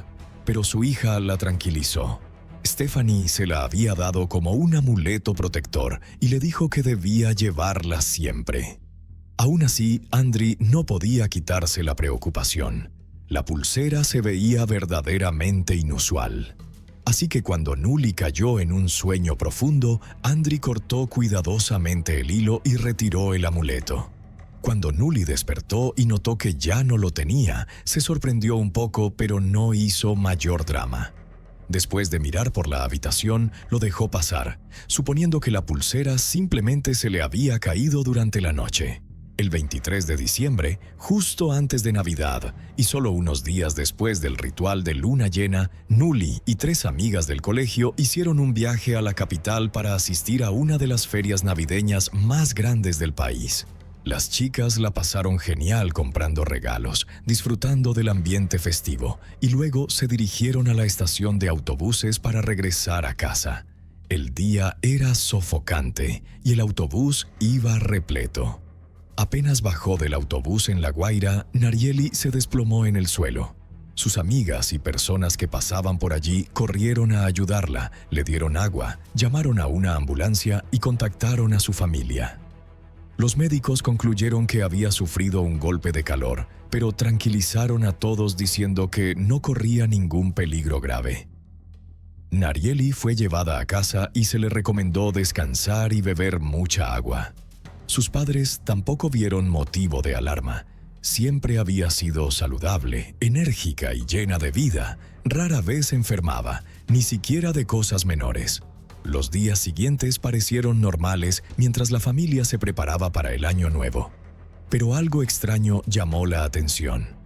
pero su hija la tranquilizó. Stephanie se la había dado como un amuleto protector y le dijo que debía llevarla siempre. Aún así, Andri no podía quitarse la preocupación. La pulsera se veía verdaderamente inusual. Así que cuando Nuli cayó en un sueño profundo, Andri cortó cuidadosamente el hilo y retiró el amuleto. Cuando Nuli despertó y notó que ya no lo tenía, se sorprendió un poco, pero no hizo mayor drama. Después de mirar por la habitación, lo dejó pasar, suponiendo que la pulsera simplemente se le había caído durante la noche. El 23 de diciembre, justo antes de Navidad, y solo unos días después del ritual de luna llena, Nuli y 3 amigas del colegio hicieron un viaje a la capital para asistir a una de las ferias navideñas más grandes del país. Las chicas la pasaron genial comprando regalos, disfrutando del ambiente festivo, y luego se dirigieron a la estación de autobuses para regresar a casa. El día era sofocante y el autobús iba repleto. Apenas bajó del autobús en La Guaira, Narieli se desplomó en el suelo. Sus amigas y personas que pasaban por allí corrieron a ayudarla, le dieron agua, llamaron a una ambulancia y contactaron a su familia. Los médicos concluyeron que había sufrido un golpe de calor, pero tranquilizaron a todos diciendo que no corría ningún peligro grave. Narieli fue llevada a casa y se le recomendó descansar y beber mucha agua. Sus padres tampoco vieron motivo de alarma. Siempre había sido saludable, enérgica y llena de vida. Rara vez enfermaba, ni siquiera de cosas menores. Los días siguientes parecieron normales mientras la familia se preparaba para el año nuevo. Pero algo extraño llamó la atención.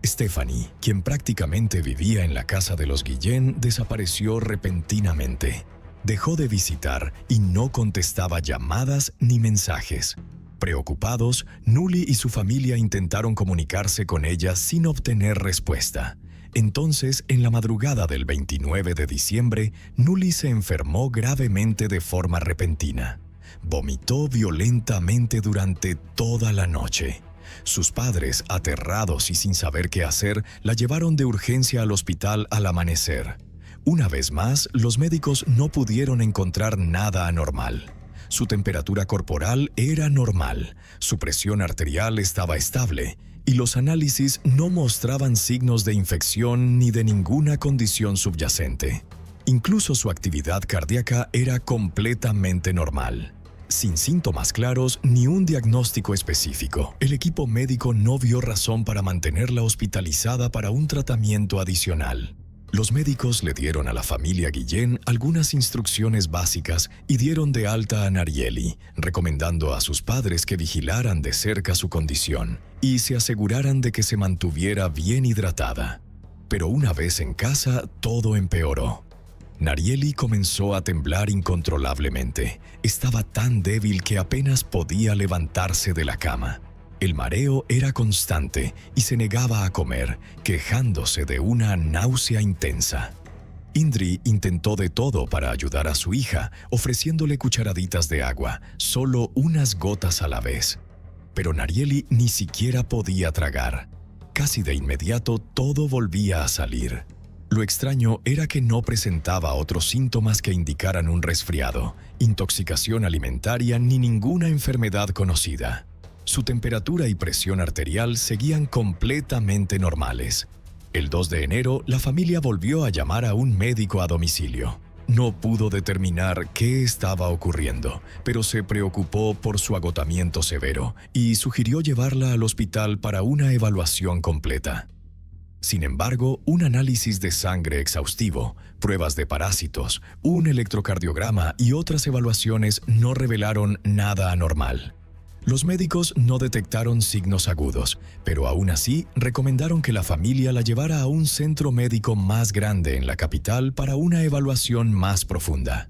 Stephanie, quien prácticamente vivía en la casa de los Guillén, desapareció repentinamente. Dejó de visitar y no contestaba llamadas ni mensajes. Preocupados, Nuli y su familia intentaron comunicarse con ella sin obtener respuesta. Entonces, en la madrugada del 29 de diciembre, Nuli se enfermó gravemente de forma repentina. Vomitó violentamente durante toda la noche. Sus padres, aterrados y sin saber qué hacer, la llevaron de urgencia al hospital al amanecer. Una vez más, los médicos no pudieron encontrar nada anormal. Su temperatura corporal era normal, su presión arterial estaba estable y los análisis no mostraban signos de infección ni de ninguna condición subyacente. Incluso su actividad cardíaca era completamente normal. Sin síntomas claros ni un diagnóstico específico, el equipo médico no vio razón para mantenerla hospitalizada para un tratamiento adicional. Los médicos le dieron a la familia Guillén algunas instrucciones básicas y dieron de alta a Narieli, recomendando a sus padres que vigilaran de cerca su condición y se aseguraran de que se mantuviera bien hidratada. Pero una vez en casa, todo empeoró. Narieli comenzó a temblar incontrolablemente. Estaba tan débil que apenas podía levantarse de la cama. El mareo era constante y se negaba a comer, quejándose de una náusea intensa. Indri intentó de todo para ayudar a su hija, ofreciéndole cucharaditas de agua, solo unas gotas a la vez. Pero Narieli ni siquiera podía tragar. Casi de inmediato todo volvía a salir. Lo extraño era que no presentaba otros síntomas que indicaran un resfriado, intoxicación alimentaria ni ninguna enfermedad conocida. Su temperatura y presión arterial seguían completamente normales. El 2 de enero, la familia volvió a llamar a un médico a domicilio. No pudo determinar qué estaba ocurriendo, pero se preocupó por su agotamiento severo y sugirió llevarla al hospital para una evaluación completa. Sin embargo, un análisis de sangre exhaustivo, pruebas de parásitos, un electrocardiograma y otras evaluaciones no revelaron nada anormal. Los médicos no detectaron signos agudos, pero aún así recomendaron que la familia la llevara a un centro médico más grande en la capital para una evaluación más profunda.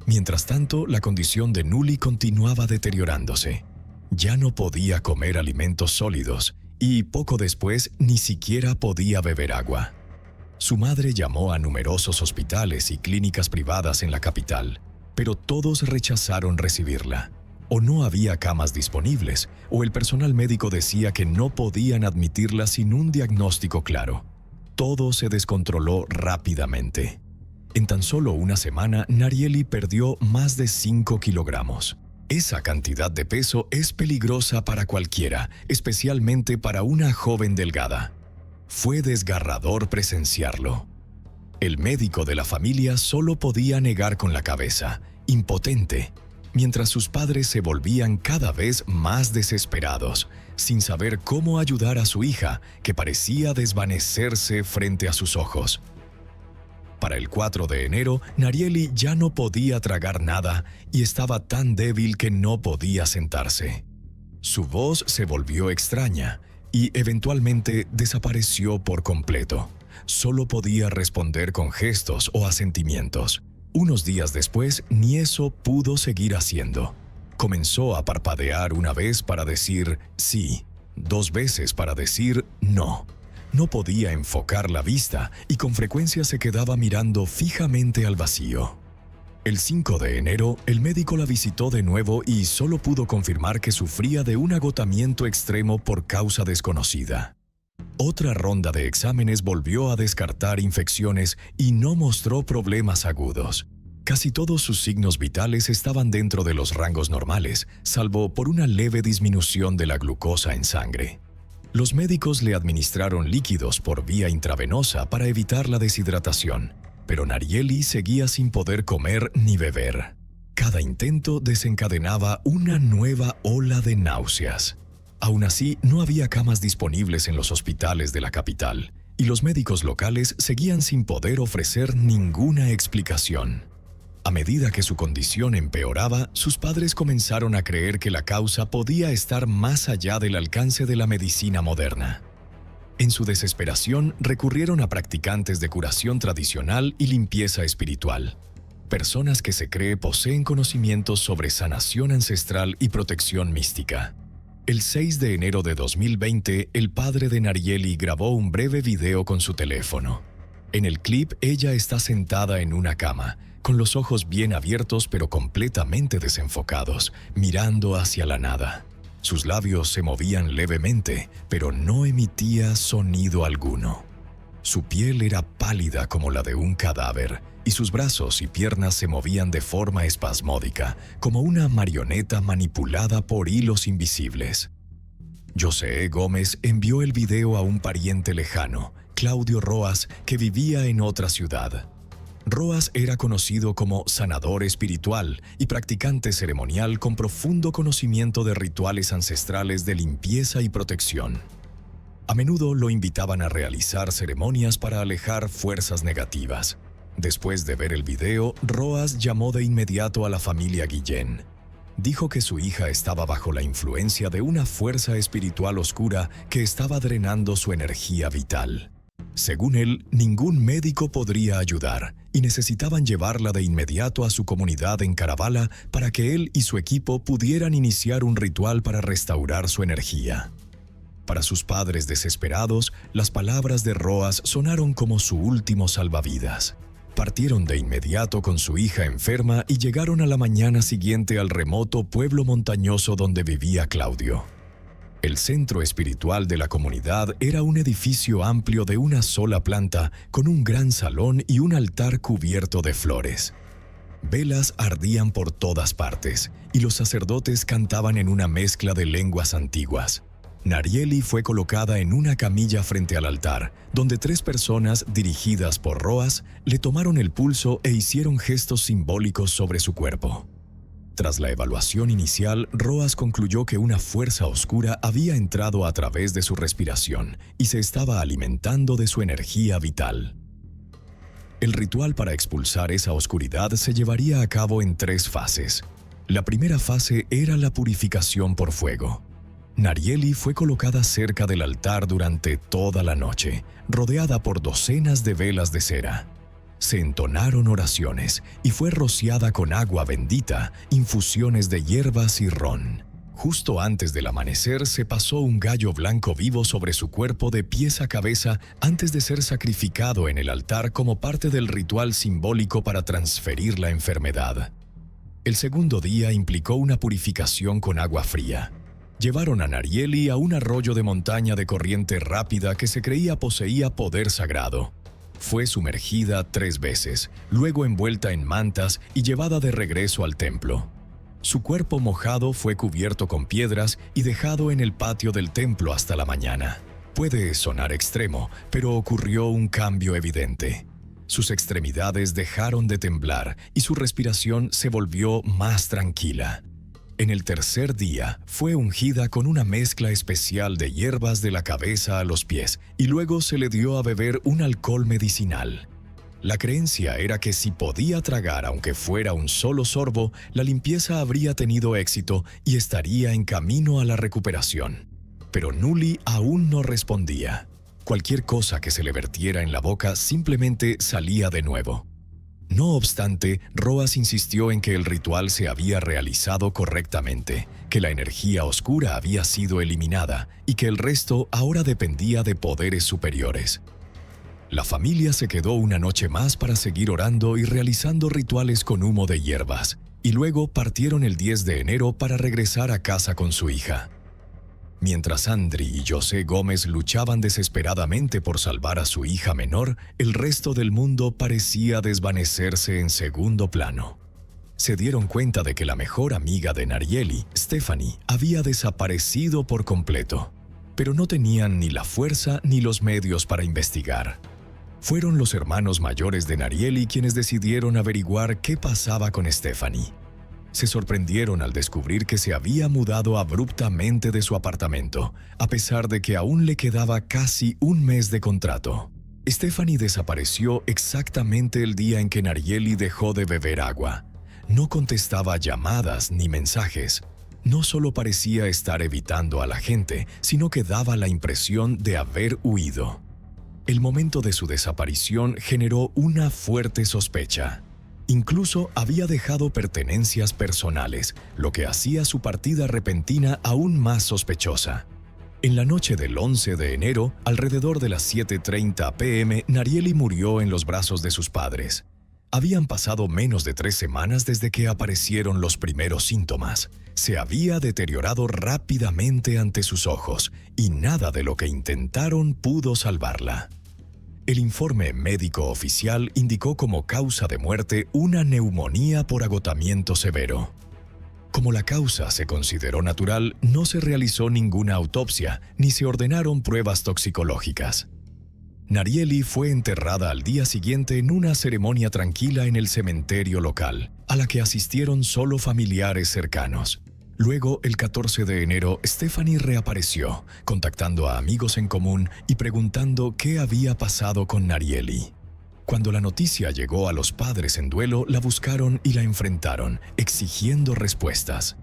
Mientras tanto, la condición de Nuli continuaba deteriorándose. Ya no podía comer alimentos sólidos y poco después ni siquiera podía beber agua. Su madre llamó a numerosos hospitales y clínicas privadas en la capital, pero todos rechazaron recibirla. O no había camas disponibles, o el personal médico decía que no podían admitirla sin un diagnóstico claro. Todo se descontroló rápidamente. En tan solo una semana, Narieli perdió más de 5 kilogramos. Esa cantidad de peso es peligrosa para cualquiera, especialmente para una joven delgada. Fue desgarrador presenciarlo. El médico de la familia solo podía negar con la cabeza, impotente, mientras sus padres se volvían cada vez más desesperados, sin saber cómo ayudar a su hija, que parecía desvanecerse frente a sus ojos. Para el 4 de enero, Narieli ya no podía tragar nada y estaba tan débil que no podía sentarse. Su voz se volvió extraña y eventualmente desapareció por completo. Solo podía responder con gestos o asentimientos. Unos días después, ni eso pudo seguir haciendo. Comenzó a parpadear una vez para decir sí, 2 veces para decir no. No podía enfocar la vista y con frecuencia se quedaba mirando fijamente al vacío. El 5 de enero, el médico la visitó de nuevo y solo pudo confirmar que sufría de un agotamiento extremo por causa desconocida. Otra ronda de exámenes volvió a descartar infecciones y no mostró problemas agudos. Casi todos sus signos vitales estaban dentro de los rangos normales, salvo por una leve disminución de la glucosa en sangre. Los médicos le administraron líquidos por vía intravenosa para evitar la deshidratación, pero Narieli seguía sin poder comer ni beber. Cada intento desencadenaba una nueva ola de náuseas. Aún así, no había camas disponibles en los hospitales de la capital, y los médicos locales seguían sin poder ofrecer ninguna explicación. A medida que su condición empeoraba, sus padres comenzaron a creer que la causa podía estar más allá del alcance de la medicina moderna. En su desesperación, recurrieron a practicantes de curación tradicional y limpieza espiritual, personas que se cree poseen conocimientos sobre sanación ancestral y protección mística. El 6 de enero de 2020, el padre de Narieli grabó un breve video con su teléfono. En el clip, ella está sentada en una cama, con los ojos bien abiertos pero completamente desenfocados, mirando hacia la nada. Sus labios se movían levemente, pero no emitía sonido alguno. Su piel era pálida como la de un cadáver, y sus brazos y piernas se movían de forma espasmódica, como una marioneta manipulada por hilos invisibles. José Gómez envió el video a un pariente lejano, Claudio Roas, que vivía en otra ciudad. Roas era conocido como sanador espiritual y practicante ceremonial con profundo conocimiento de rituales ancestrales de limpieza y protección. A menudo lo invitaban a realizar ceremonias para alejar fuerzas negativas. Después de ver el video, Roas llamó de inmediato a la familia Guillén. Dijo que su hija estaba bajo la influencia de una fuerza espiritual oscura que estaba drenando su energía vital. Según él, ningún médico podría ayudar y necesitaban llevarla de inmediato a su comunidad en Caravalla para que él y su equipo pudieran iniciar un ritual para restaurar su energía. Para sus padres desesperados, las palabras de Roas sonaron como su último salvavidas. Partieron de inmediato con su hija enferma y llegaron a la mañana siguiente al remoto pueblo montañoso donde vivía Claudio. El centro espiritual de la comunidad era un edificio amplio de una sola planta, con un gran salón y un altar cubierto de flores. Velas ardían por todas partes, y los sacerdotes cantaban en una mezcla de lenguas antiguas. Narieli fue colocada en una camilla frente al altar, donde 3 personas, dirigidas por Roas, le tomaron el pulso e hicieron gestos simbólicos sobre su cuerpo. Tras la evaluación inicial, Roas concluyó que una fuerza oscura había entrado a través de su respiración y se estaba alimentando de su energía vital. El ritual para expulsar esa oscuridad se llevaría a cabo en 3 fases. La primera fase era la purificación por fuego. Narieli fue colocada cerca del altar durante toda la noche, rodeada por docenas de velas de cera. Se entonaron oraciones y fue rociada con agua bendita, infusiones de hierbas y ron. Justo antes del amanecer se pasó un gallo blanco vivo sobre su cuerpo de pies a cabeza antes de ser sacrificado en el altar como parte del ritual simbólico para transferir la enfermedad. El segundo día implicó una purificación con agua fría. Llevaron a Narieli a un arroyo de montaña de corriente rápida que se creía poseía poder sagrado. Fue sumergida 3 veces, luego envuelta en mantas y llevada de regreso al templo. Su cuerpo mojado fue cubierto con piedras y dejado en el patio del templo hasta la mañana. Puede sonar extremo, pero ocurrió un cambio evidente. Sus extremidades dejaron de temblar y su respiración se volvió más tranquila. En el tercer día, fue ungida con una mezcla especial de hierbas de la cabeza a los pies y luego se le dio a beber un alcohol medicinal. La creencia era que si podía tragar aunque fuera un solo sorbo, la limpieza habría tenido éxito y estaría en camino a la recuperación. Pero Nuli aún no respondía. Cualquier cosa que se le vertiera en la boca simplemente salía de nuevo. No obstante, Roas insistió en que el ritual se había realizado correctamente, que la energía oscura había sido eliminada y que el resto ahora dependía de poderes superiores. La familia se quedó una noche más para seguir orando y realizando rituales con humo de hierbas, y luego partieron el 10 de enero para regresar a casa con su hija. Mientras Andri y José Gómez luchaban desesperadamente por salvar a su hija menor, el resto del mundo parecía desvanecerse en segundo plano. Se dieron cuenta de que la mejor amiga de Narieli, Stephanie, había desaparecido por completo, pero no tenían ni la fuerza ni los medios para investigar. Fueron los hermanos mayores de Narieli quienes decidieron averiguar qué pasaba con Stephanie. Se sorprendieron al descubrir que se había mudado abruptamente de su apartamento, a pesar de que aún le quedaba casi un mes de contrato. Stephanie desapareció exactamente el día en que Narieli dejó de beber agua. No contestaba llamadas ni mensajes. No solo parecía estar evitando a la gente, sino que daba la impresión de haber huido. El momento de su desaparición generó una fuerte sospecha. Incluso había dejado pertenencias personales, lo que hacía su partida repentina aún más sospechosa. En la noche del 11 de enero, alrededor de las 7:30 p.m., Narieli murió en los brazos de sus padres. Habían pasado menos de 3 semanas desde que aparecieron los primeros síntomas. Se había deteriorado rápidamente ante sus ojos, y nada de lo que intentaron pudo salvarla. El informe médico oficial indicó como causa de muerte una neumonía por agotamiento severo. Como la causa se consideró natural, no se realizó ninguna autopsia ni se ordenaron pruebas toxicológicas. Narieli fue enterrada al día siguiente en una ceremonia tranquila en el cementerio local, a la que asistieron solo familiares cercanos. Luego, el 14 de enero, Stephanie reapareció, contactando a amigos en común y preguntando qué había pasado con Narieli. Cuando la noticia llegó a los padres en duelo, la buscaron y la enfrentaron, exigiendo respuestas.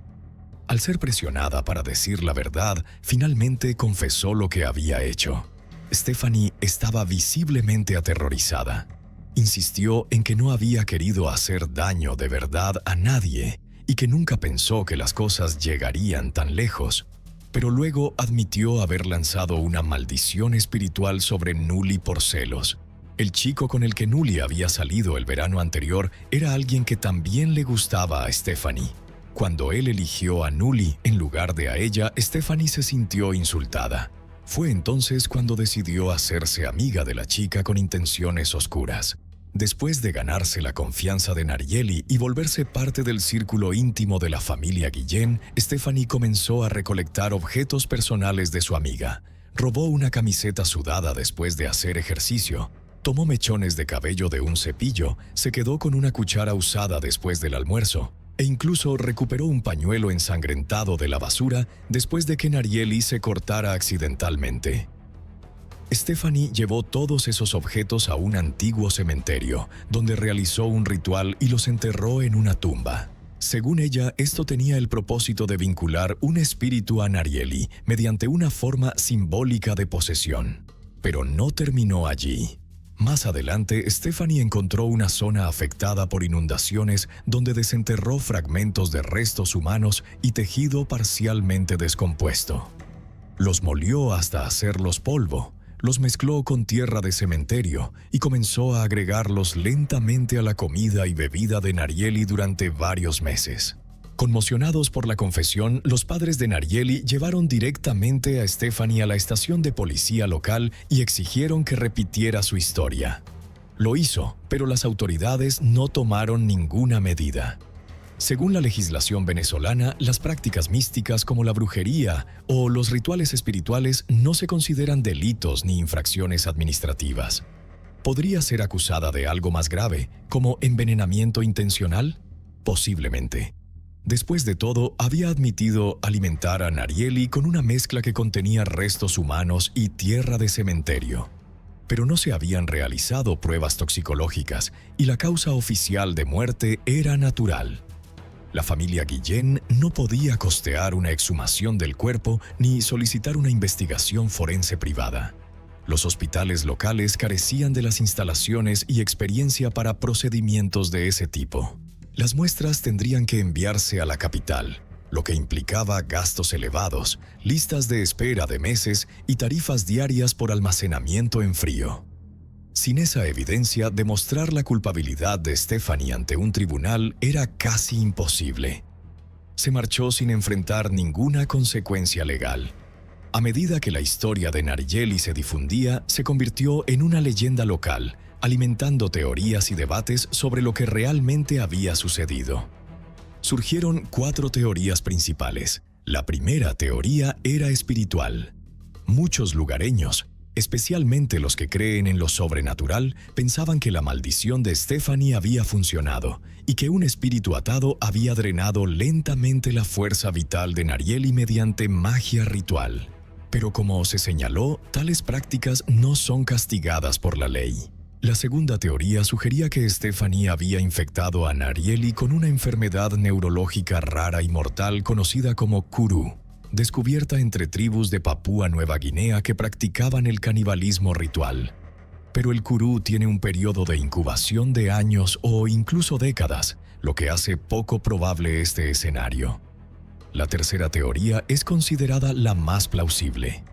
Al ser presionada para decir la verdad, finalmente confesó lo que había hecho. Stephanie estaba visiblemente aterrorizada. Insistió en que no había querido hacer daño de verdad a nadie y que nunca pensó que las cosas llegarían tan lejos, pero luego admitió haber lanzado una maldición espiritual sobre Nuli por celos. El chico con el que Nuli había salido el verano anterior era alguien que también le gustaba a Stephanie. Cuando él eligió a Nuli en lugar de a ella, Stephanie se sintió insultada. Fue entonces cuando decidió hacerse amiga de la chica con intenciones oscuras. Después de ganarse la confianza de Narieli y volverse parte del círculo íntimo de la familia Guillén, Stephanie comenzó a recolectar objetos personales de su amiga. Robó una camiseta sudada después de hacer ejercicio, tomó mechones de cabello de un cepillo, se quedó con una cuchara usada después del almuerzo, e incluso recuperó un pañuelo ensangrentado de la basura después de que Narieli se cortara accidentalmente. Stephanie llevó todos esos objetos a un antiguo cementerio, donde realizó un ritual y los enterró en una tumba. Según ella, esto tenía el propósito de vincular un espíritu a Narieli mediante una forma simbólica de posesión. Pero no terminó allí. Más adelante, Stephanie encontró una zona afectada por inundaciones donde desenterró fragmentos de restos humanos y tejido parcialmente descompuesto. Los molió hasta hacerlos polvo. Los mezcló con tierra de cementerio y comenzó a agregarlos lentamente a la comida y bebida de Narieli durante varios meses. Conmocionados por la confesión, los padres de Narieli llevaron directamente a Stephanie a la estación de policía local y exigieron que repitiera su historia. Lo hizo, pero las autoridades no tomaron ninguna medida. Según la legislación venezolana, las prácticas místicas como la brujería o los rituales espirituales no se consideran delitos ni infracciones administrativas. ¿Podría ser acusada de algo más grave, como envenenamiento intencional? Posiblemente. Después de todo, había admitido alimentar a Narieli con una mezcla que contenía restos humanos y tierra de cementerio. Pero no se habían realizado pruebas toxicológicas y la causa oficial de muerte era natural. La familia Guillén no podía costear una exhumación del cuerpo ni solicitar una investigación forense privada. Los hospitales locales carecían de las instalaciones y experiencia para procedimientos de ese tipo. Las muestras tendrían que enviarse a la capital, lo que implicaba gastos elevados, listas de espera de meses y tarifas diarias por almacenamiento en frío. Sin esa evidencia, demostrar la culpabilidad de Stephanie ante un tribunal era casi imposible. Se marchó sin enfrentar ninguna consecuencia legal. A medida que la historia de Narieli se difundía, se convirtió en una leyenda local, alimentando teorías y debates sobre lo que realmente había sucedido. Surgieron 4 teorías principales. La primera teoría era espiritual. Muchos lugareños, especialmente los que creen en lo sobrenatural, pensaban que la maldición de Stephanie había funcionado y que un espíritu atado había drenado lentamente la fuerza vital de Narieli mediante magia ritual. Pero como se señaló, tales prácticas no son castigadas por la ley. La segunda teoría sugería que Stephanie había infectado a Narieli con una enfermedad neurológica rara y mortal conocida como Kuru, descubierta entre tribus de Papúa Nueva Guinea que practicaban el canibalismo ritual. Pero el Kuru tiene un periodo de incubación de años o incluso décadas, lo que hace poco probable este escenario. La tercera teoría es considerada la más plausible,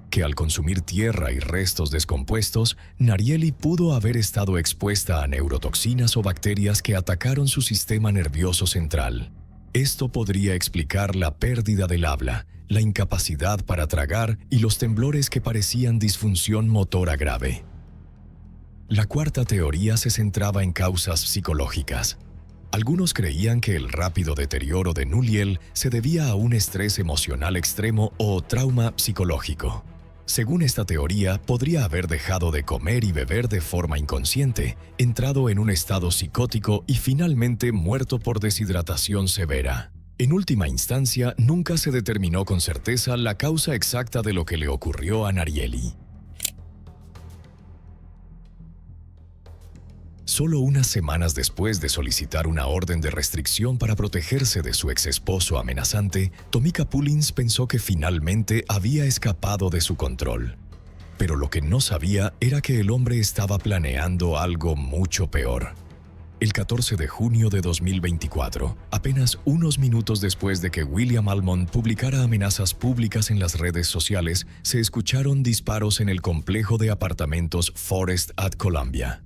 que al consumir tierra y restos descompuestos, Narieli pudo haber estado expuesta a neurotoxinas o bacterias que atacaron su sistema nervioso central. Esto podría explicar la pérdida del habla, la incapacidad para tragar y los temblores que parecían disfunción motora grave. La cuarta teoría se centraba en causas psicológicas. Algunos creían que el rápido deterioro de Nuliel se debía a un estrés emocional extremo o trauma psicológico. Según esta teoría, podría haber dejado de comer y beber de forma inconsciente, entrado en un estado psicótico y finalmente muerto por deshidratación severa. En última instancia, nunca se determinó con certeza la causa exacta de lo que le ocurrió a Narieli. Solo unas semanas después de solicitar una orden de restricción para protegerse de su exesposo amenazante, Tomika Pullins pensó que finalmente había escapado de su control. Pero lo que no sabía era que el hombre estaba planeando algo mucho peor. El 14 de junio de 2024, apenas unos minutos después de que William Almond publicara amenazas públicas en las redes sociales, se escucharon disparos en el complejo de apartamentos Forest at Columbia.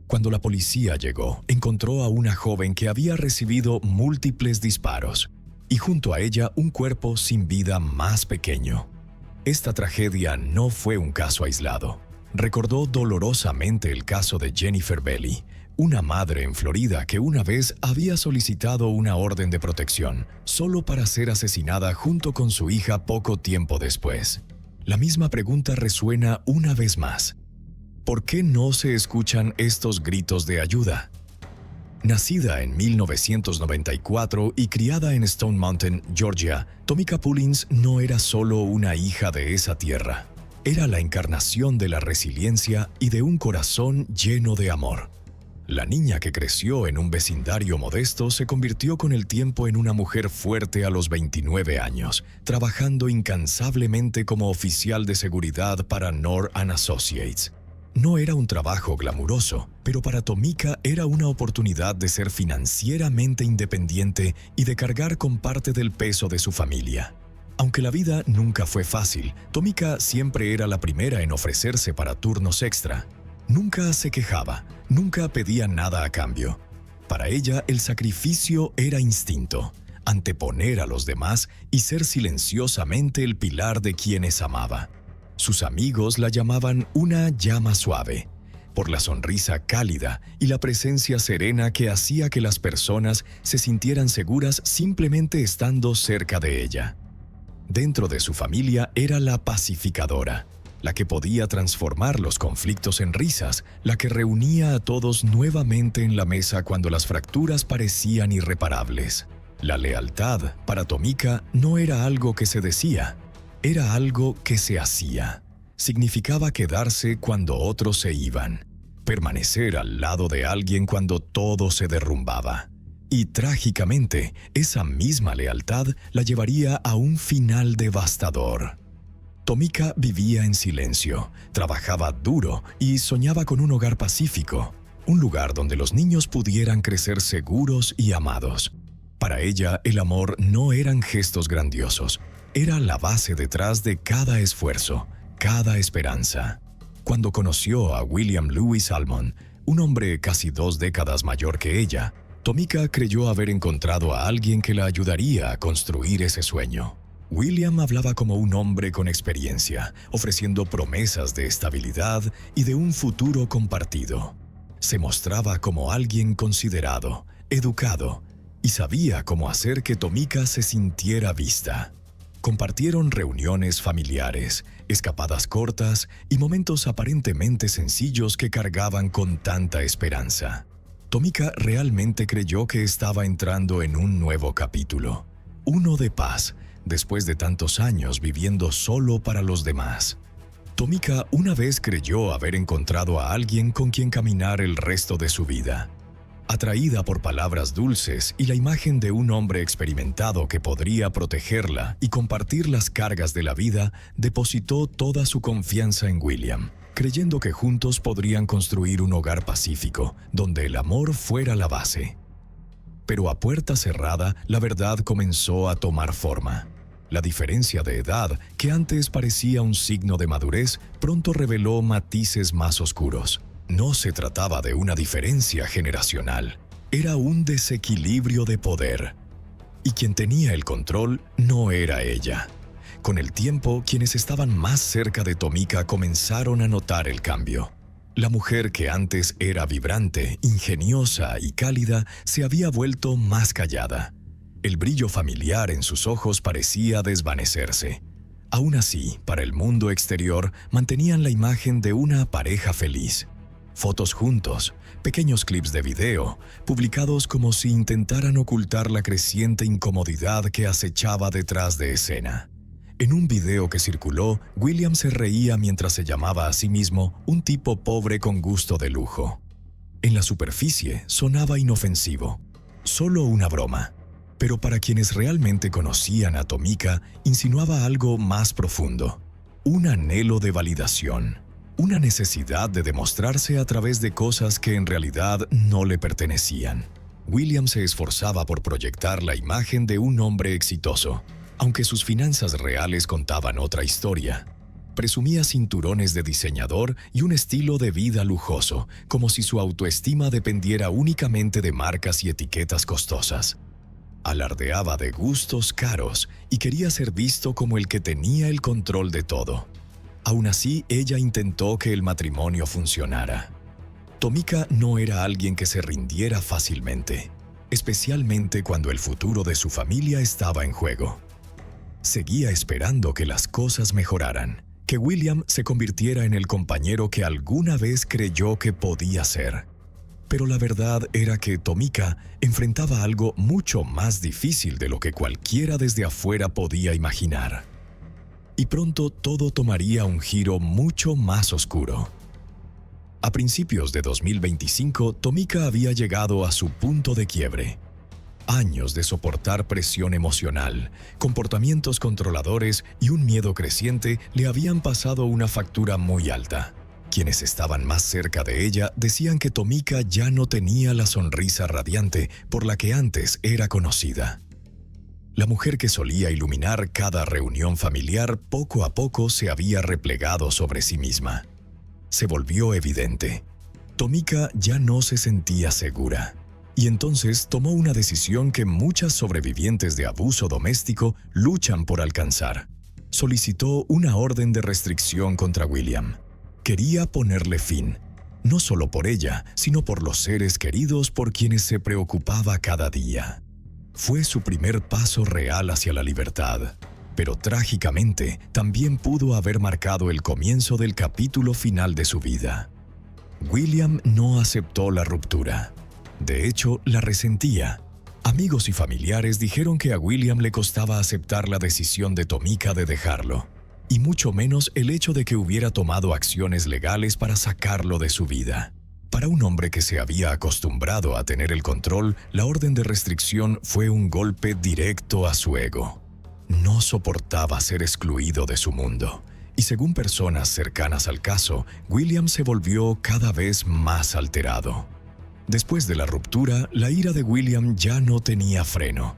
Cuando la policía llegó, encontró a una joven que había recibido múltiples disparos y junto a ella un cuerpo sin vida más pequeño. Esta tragedia no fue un caso aislado. Recordó dolorosamente el caso de Jennifer Belly, una madre en Florida que una vez había solicitado una orden de protección solo para ser asesinada junto con su hija poco tiempo después. La misma pregunta resuena una vez más. ¿Por qué no se escuchan estos gritos de ayuda? Nacida en 1994 y criada en Stone Mountain, Georgia, Tomika Pullins no era solo una hija de esa tierra. Era la encarnación de la resiliencia y de un corazón lleno de amor. La niña que creció en un vecindario modesto se convirtió con el tiempo en una mujer fuerte a los 29 años, trabajando incansablemente como oficial de seguridad para Knorr & Associates. No era un trabajo glamuroso, pero para Tomika era una oportunidad de ser financieramente independiente y de cargar con parte del peso de su familia. Aunque la vida nunca fue fácil, Tomika siempre era la primera en ofrecerse para turnos extra. Nunca se quejaba, nunca pedía nada a cambio. Para ella, el sacrificio era instinto, anteponer a los demás y ser silenciosamente el pilar de quienes amaba. Sus amigos la llamaban una llama suave, por la sonrisa cálida y la presencia serena que hacía que las personas se sintieran seguras simplemente estando cerca de ella. Dentro de su familia era la pacificadora, la que podía transformar los conflictos en risas, la que reunía a todos nuevamente en la mesa cuando las fracturas parecían irreparables. La lealtad, para Tomika, no era algo que se decía, era algo que se hacía. Significaba quedarse cuando otros se iban, permanecer al lado de alguien cuando todo se derrumbaba. Y trágicamente, esa misma lealtad la llevaría a un final devastador. Tomika vivía en silencio, trabajaba duro y soñaba con un hogar pacífico, un lugar donde los niños pudieran crecer seguros y amados. Para ella, el amor no eran gestos grandiosos, era la base detrás de cada esfuerzo, cada esperanza. Cuando conoció a William Lewis Almond, un hombre casi 2 décadas mayor que ella, Tomika creyó haber encontrado a alguien que la ayudaría a construir ese sueño. William hablaba como un hombre con experiencia, ofreciendo promesas de estabilidad y de un futuro compartido. Se mostraba como alguien considerado, educado, y sabía cómo hacer que Tomika se sintiera vista. Compartieron reuniones familiares, escapadas cortas y momentos aparentemente sencillos que cargaban con tanta esperanza. Tomika realmente creyó que estaba entrando en un nuevo capítulo, uno de paz, después de tantos años viviendo solo para los demás. Tomika una vez creyó haber encontrado a alguien con quien caminar el resto de su vida. Atraída por palabras dulces y la imagen de un hombre experimentado que podría protegerla y compartir las cargas de la vida, depositó toda su confianza en William, creyendo que juntos podrían construir un hogar pacífico, donde el amor fuera la base. Pero a puerta cerrada, la verdad comenzó a tomar forma. La diferencia de edad, que antes parecía un signo de madurez, pronto reveló matices más oscuros. No se trataba de una diferencia generacional, era un desequilibrio de poder. Y quien tenía el control no era ella. Con el tiempo, quienes estaban más cerca de Tomika comenzaron a notar el cambio. La mujer que antes era vibrante, ingeniosa y cálida se había vuelto más callada. El brillo familiar en sus ojos parecía desvanecerse. Aún así, para el mundo exterior, mantenían la imagen de una pareja feliz. Fotos juntos, pequeños clips de video, publicados como si intentaran ocultar la creciente incomodidad que acechaba detrás de escena. En un video que circuló, William se reía mientras se llamaba a sí mismo un tipo pobre con gusto de lujo. En la superficie sonaba inofensivo, solo una broma, pero para quienes realmente conocían a Tomika, insinuaba algo más profundo, un anhelo de validación. Una necesidad de demostrarse a través de cosas que en realidad no le pertenecían. William se esforzaba por proyectar la imagen de un hombre exitoso, aunque sus finanzas reales contaban otra historia. Presumía cinturones de diseñador y un estilo de vida lujoso, como si su autoestima dependiera únicamente de marcas y etiquetas costosas. Alardeaba de gustos caros y quería ser visto como el que tenía el control de todo. Aún así, ella intentó que el matrimonio funcionara. Tomika no era alguien que se rindiera fácilmente, especialmente cuando el futuro de su familia estaba en juego. Seguía esperando que las cosas mejoraran, que William se convirtiera en el compañero que alguna vez creyó que podía ser. Pero la verdad era que Tomika enfrentaba algo mucho más difícil de lo que cualquiera desde afuera podía imaginar. Y pronto todo tomaría un giro mucho más oscuro. A principios de 2025, Tomika había llegado a su punto de quiebre. Años de soportar presión emocional, comportamientos controladores y un miedo creciente le habían pasado una factura muy alta. Quienes estaban más cerca de ella decían que Tomika ya no tenía la sonrisa radiante por la que antes era conocida. La mujer que solía iluminar cada reunión familiar poco a poco se había replegado sobre sí misma. Se volvió evidente. Tomika ya no se sentía segura. Y entonces tomó una decisión que muchas sobrevivientes de abuso doméstico luchan por alcanzar. Solicitó una orden de restricción contra William. Quería ponerle fin, no solo por ella, sino por los seres queridos por quienes se preocupaba cada día. Fue su primer paso real hacia la libertad, pero trágicamente también pudo haber marcado el comienzo del capítulo final de su vida. William no aceptó la ruptura. De hecho, la resentía. Amigos y familiares dijeron que a William le costaba aceptar la decisión de Tomika de dejarlo, y mucho menos el hecho de que hubiera tomado acciones legales para sacarlo de su vida. Para un hombre que se había acostumbrado a tener el control, la orden de restricción fue un golpe directo a su ego. No soportaba ser excluido de su mundo, y según personas cercanas al caso, William se volvió cada vez más alterado. Después de la ruptura, la ira de William ya no tenía freno.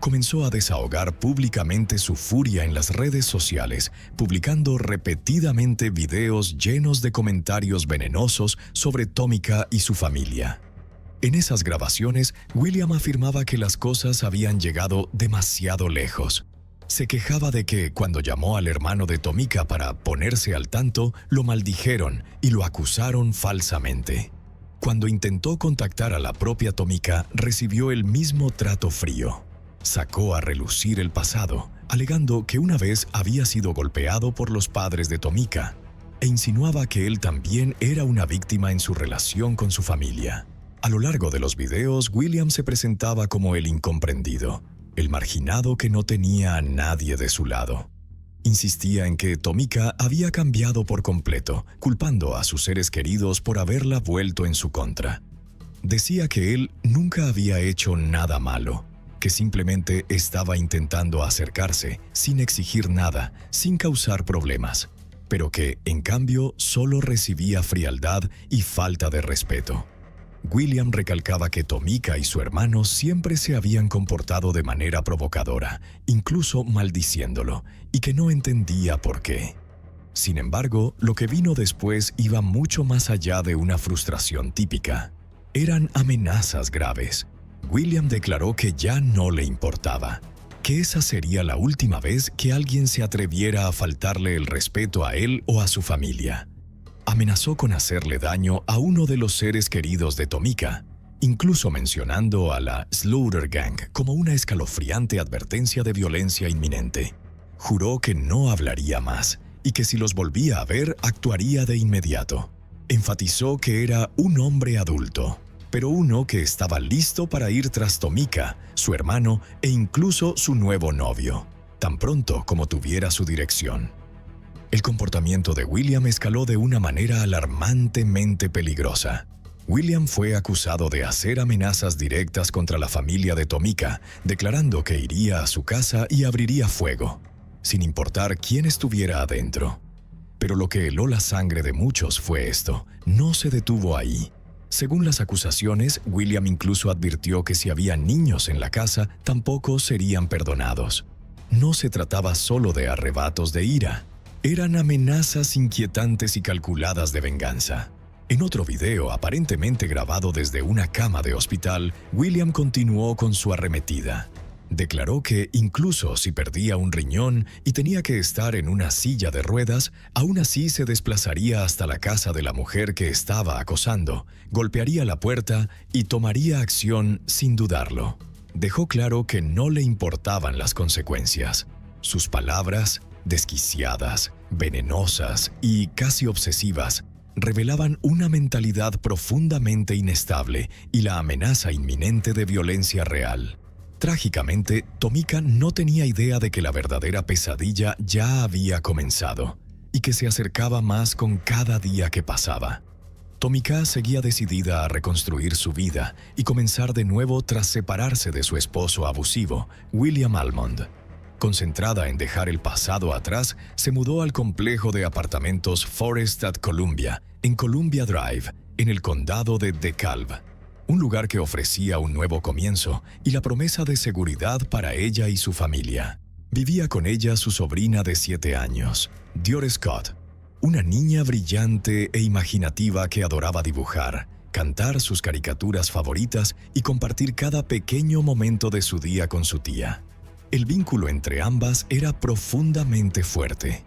Comenzó a desahogar públicamente su furia en las redes sociales, publicando repetidamente videos llenos de comentarios venenosos sobre Tomica y su familia. En esas grabaciones, William afirmaba que las cosas habían llegado demasiado lejos. Se quejaba de que, cuando llamó al hermano de Tomica para ponerse al tanto, lo maldijeron y lo acusaron falsamente. Cuando intentó contactar a la propia Tomica, recibió el mismo trato frío. Sacó a relucir el pasado, alegando que una vez había sido golpeado por los padres de Tomica, e insinuaba que él también era una víctima en su relación con su familia. A lo largo de los videos, William se presentaba como el incomprendido, el marginado que no tenía a nadie de su lado. Insistía en que Tomica había cambiado por completo, culpando a sus seres queridos por haberla vuelto en su contra. Decía que él nunca había hecho nada malo, que simplemente estaba intentando acercarse, sin exigir nada, sin causar problemas, pero que, en cambio, solo recibía frialdad y falta de respeto. William recalcaba que Tomica y su hermano siempre se habían comportado de manera provocadora, incluso maldiciéndolo, y que no entendía por qué. Sin embargo, lo que vino después iba mucho más allá de una frustración típica. Eran amenazas graves. William declaró que ya no le importaba, que esa sería la última vez que alguien se atreviera a faltarle el respeto a él o a su familia. Amenazó con hacerle daño a uno de los seres queridos de Tomica, incluso mencionando a la Slaughter Gang como una escalofriante advertencia de violencia inminente. Juró que no hablaría más y que si los volvía a ver actuaría de inmediato. Enfatizó que era un hombre adulto, pero uno que estaba listo para ir tras Tomica, su hermano e incluso su nuevo novio, tan pronto como tuviera su dirección. El comportamiento de William escaló de una manera alarmantemente peligrosa. William fue acusado de hacer amenazas directas contra la familia de Tomica, declarando que iría a su casa y abriría fuego, sin importar quién estuviera adentro. Pero lo que heló la sangre de muchos fue esto: no se detuvo ahí. Según las acusaciones, William incluso advirtió que si había niños en la casa, tampoco serían perdonados. No se trataba solo de arrebatos de ira. Eran amenazas inquietantes y calculadas de venganza. En otro video, aparentemente grabado desde una cama de hospital, William continuó con su arremetida. Declaró que incluso si perdía un riñón y tenía que estar en una silla de ruedas, aún así se desplazaría hasta la casa de la mujer que estaba acosando, golpearía la puerta y tomaría acción sin dudarlo. Dejó claro que no le importaban las consecuencias. Sus palabras, desquiciadas, venenosas y casi obsesivas, revelaban una mentalidad profundamente inestable y la amenaza inminente de violencia real. Trágicamente, Tomica no tenía idea de que la verdadera pesadilla ya había comenzado y que se acercaba más con cada día que pasaba. Tomica seguía decidida a reconstruir su vida y comenzar de nuevo tras separarse de su esposo abusivo, William Almond. Concentrada en dejar el pasado atrás, se mudó al complejo de apartamentos Forest at Columbia, en Columbia Drive, en el condado de DeKalb, un lugar que ofrecía un nuevo comienzo y la promesa de seguridad para ella y su familia. Vivía con ella su sobrina de 7 años, Dior Scott, una niña brillante e imaginativa que adoraba dibujar, cantar sus caricaturas favoritas y compartir cada pequeño momento de su día con su tía. El vínculo entre ambas era profundamente fuerte.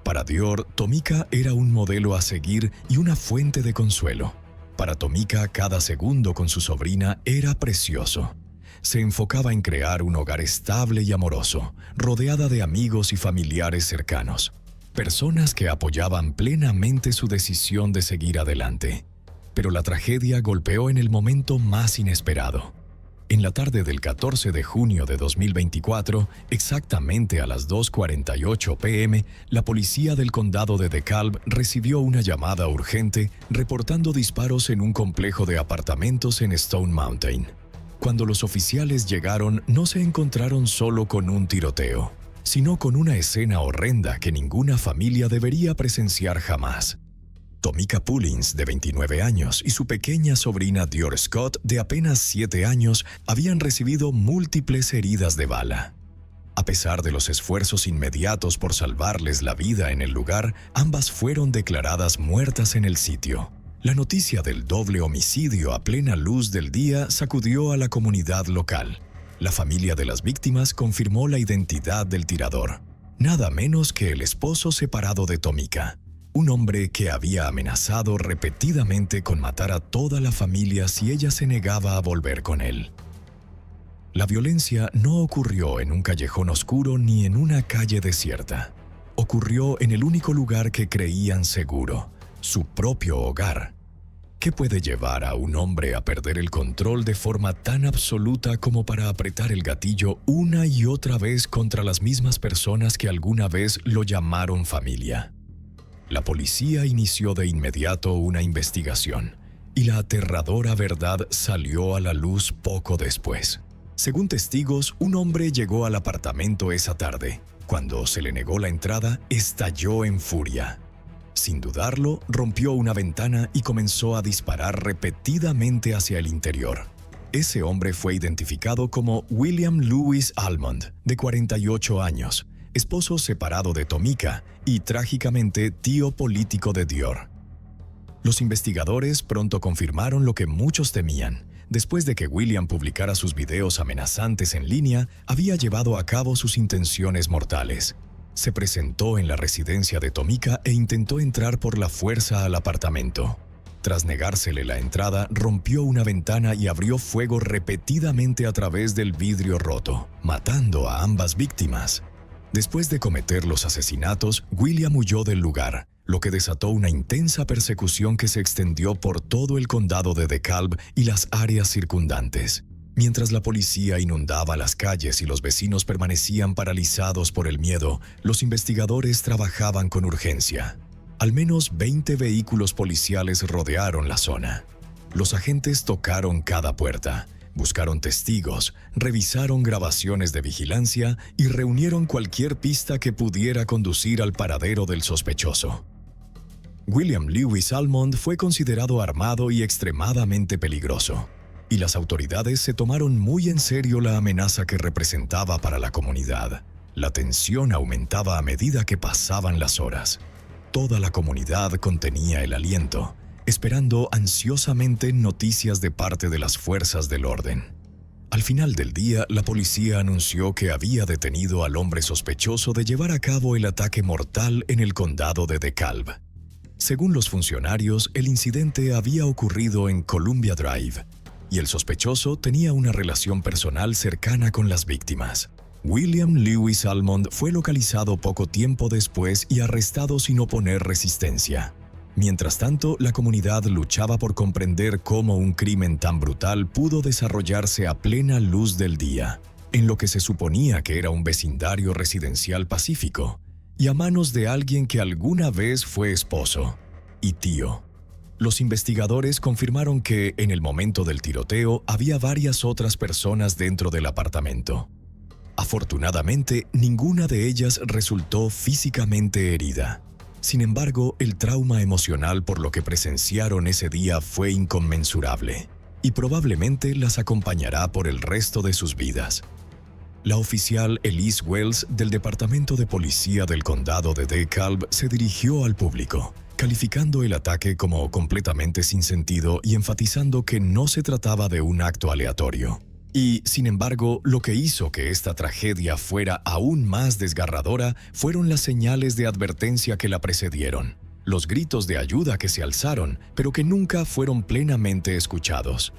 Para Dior, Tomica era un modelo a seguir y una fuente de consuelo. Para Tomica, cada segundo con su sobrina era precioso. Se enfocaba en crear un hogar estable y amoroso, rodeada de amigos y familiares cercanos, personas que apoyaban plenamente su decisión de seguir adelante. Pero la tragedia golpeó en el momento más inesperado. En la tarde del 14 de junio de 2024, exactamente a las 2:48 p.m., la policía del condado de DeKalb recibió una llamada urgente reportando disparos en un complejo de apartamentos en Stone Mountain. Cuando los oficiales llegaron, no se encontraron solo con un tiroteo, sino con una escena horrenda que ninguna familia debería presenciar jamás. Tomika Pullins, de 29 años, y su pequeña sobrina Dior Scott, de apenas 7 años, habían recibido múltiples heridas de bala. A pesar de los esfuerzos inmediatos por salvarles la vida en el lugar, ambas fueron declaradas muertas en el sitio. La noticia del doble homicidio a plena luz del día sacudió a la comunidad local. La familia de las víctimas confirmó la identidad del tirador, nada menos que el esposo separado de Tomika, un hombre que había amenazado repetidamente con matar a toda la familia si ella se negaba a volver con él. La violencia no ocurrió en un callejón oscuro ni en una calle desierta. Ocurrió en el único lugar que creían seguro, su propio hogar. ¿Qué puede llevar a un hombre a perder el control de forma tan absoluta como para apretar el gatillo una y otra vez contra las mismas personas que alguna vez lo llamaron familia? La policía inició de inmediato una investigación, y la aterradora verdad salió a la luz poco después. Según testigos, un hombre llegó al apartamento esa tarde. Cuando se le negó la entrada, estalló en furia. Sin dudarlo, rompió una ventana y comenzó a disparar repetidamente hacia el interior. Ese hombre fue identificado como William Lewis Almond, de 48 años, esposo separado de Tomika y, trágicamente, tío político de Dior. Los investigadores pronto confirmaron lo que muchos temían. Después de que William publicara sus videos amenazantes en línea, había llevado a cabo sus intenciones mortales. Se presentó en la residencia de Tomika e intentó entrar por la fuerza al apartamento. Tras negársele la entrada, rompió una ventana y abrió fuego repetidamente a través del vidrio roto, matando a ambas víctimas. Después de cometer los asesinatos, William huyó del lugar, lo que desató una intensa persecución que se extendió por todo el condado de DeKalb y las áreas circundantes. Mientras la policía inundaba las calles y los vecinos permanecían paralizados por el miedo, los investigadores trabajaban con urgencia. Al menos 20 vehículos policiales rodearon la zona. Los agentes tocaron cada puerta, buscaron testigos, revisaron grabaciones de vigilancia y reunieron cualquier pista que pudiera conducir al paradero del sospechoso. William Lewis Almond fue considerado armado y extremadamente peligroso, y las autoridades se tomaron muy en serio la amenaza que representaba para la comunidad. La tensión aumentaba a medida que pasaban las horas. Toda la comunidad contenía el aliento, esperando ansiosamente noticias de parte de las fuerzas del orden. Al final del día, la policía anunció que había detenido al hombre sospechoso de llevar a cabo el ataque mortal en el condado de DeKalb. Según los funcionarios, el incidente había ocurrido en Columbia Drive, y el sospechoso tenía una relación personal cercana con las víctimas. William Lewis Almond fue localizado poco tiempo después y arrestado sin oponer resistencia. Mientras tanto, la comunidad luchaba por comprender cómo un crimen tan brutal pudo desarrollarse a plena luz del día, en lo que se suponía que era un vecindario residencial pacífico, y a manos de alguien que alguna vez fue esposo y tío. Los investigadores confirmaron que, en el momento del tiroteo, había varias otras personas dentro del apartamento. Afortunadamente, ninguna de ellas resultó físicamente herida. Sin embargo, el trauma emocional por lo que presenciaron ese día fue inconmensurable, y probablemente las acompañará por el resto de sus vidas. La oficial Elise Wells del Departamento de Policía del Condado de DeKalb se dirigió al público, calificando el ataque como completamente sin sentido y enfatizando que no se trataba de un acto aleatorio. Y, sin embargo, lo que hizo que esta tragedia fuera aún más desgarradora fueron las señales de advertencia que la precedieron, los gritos de ayuda que se alzaron, pero que nunca fueron plenamente escuchados.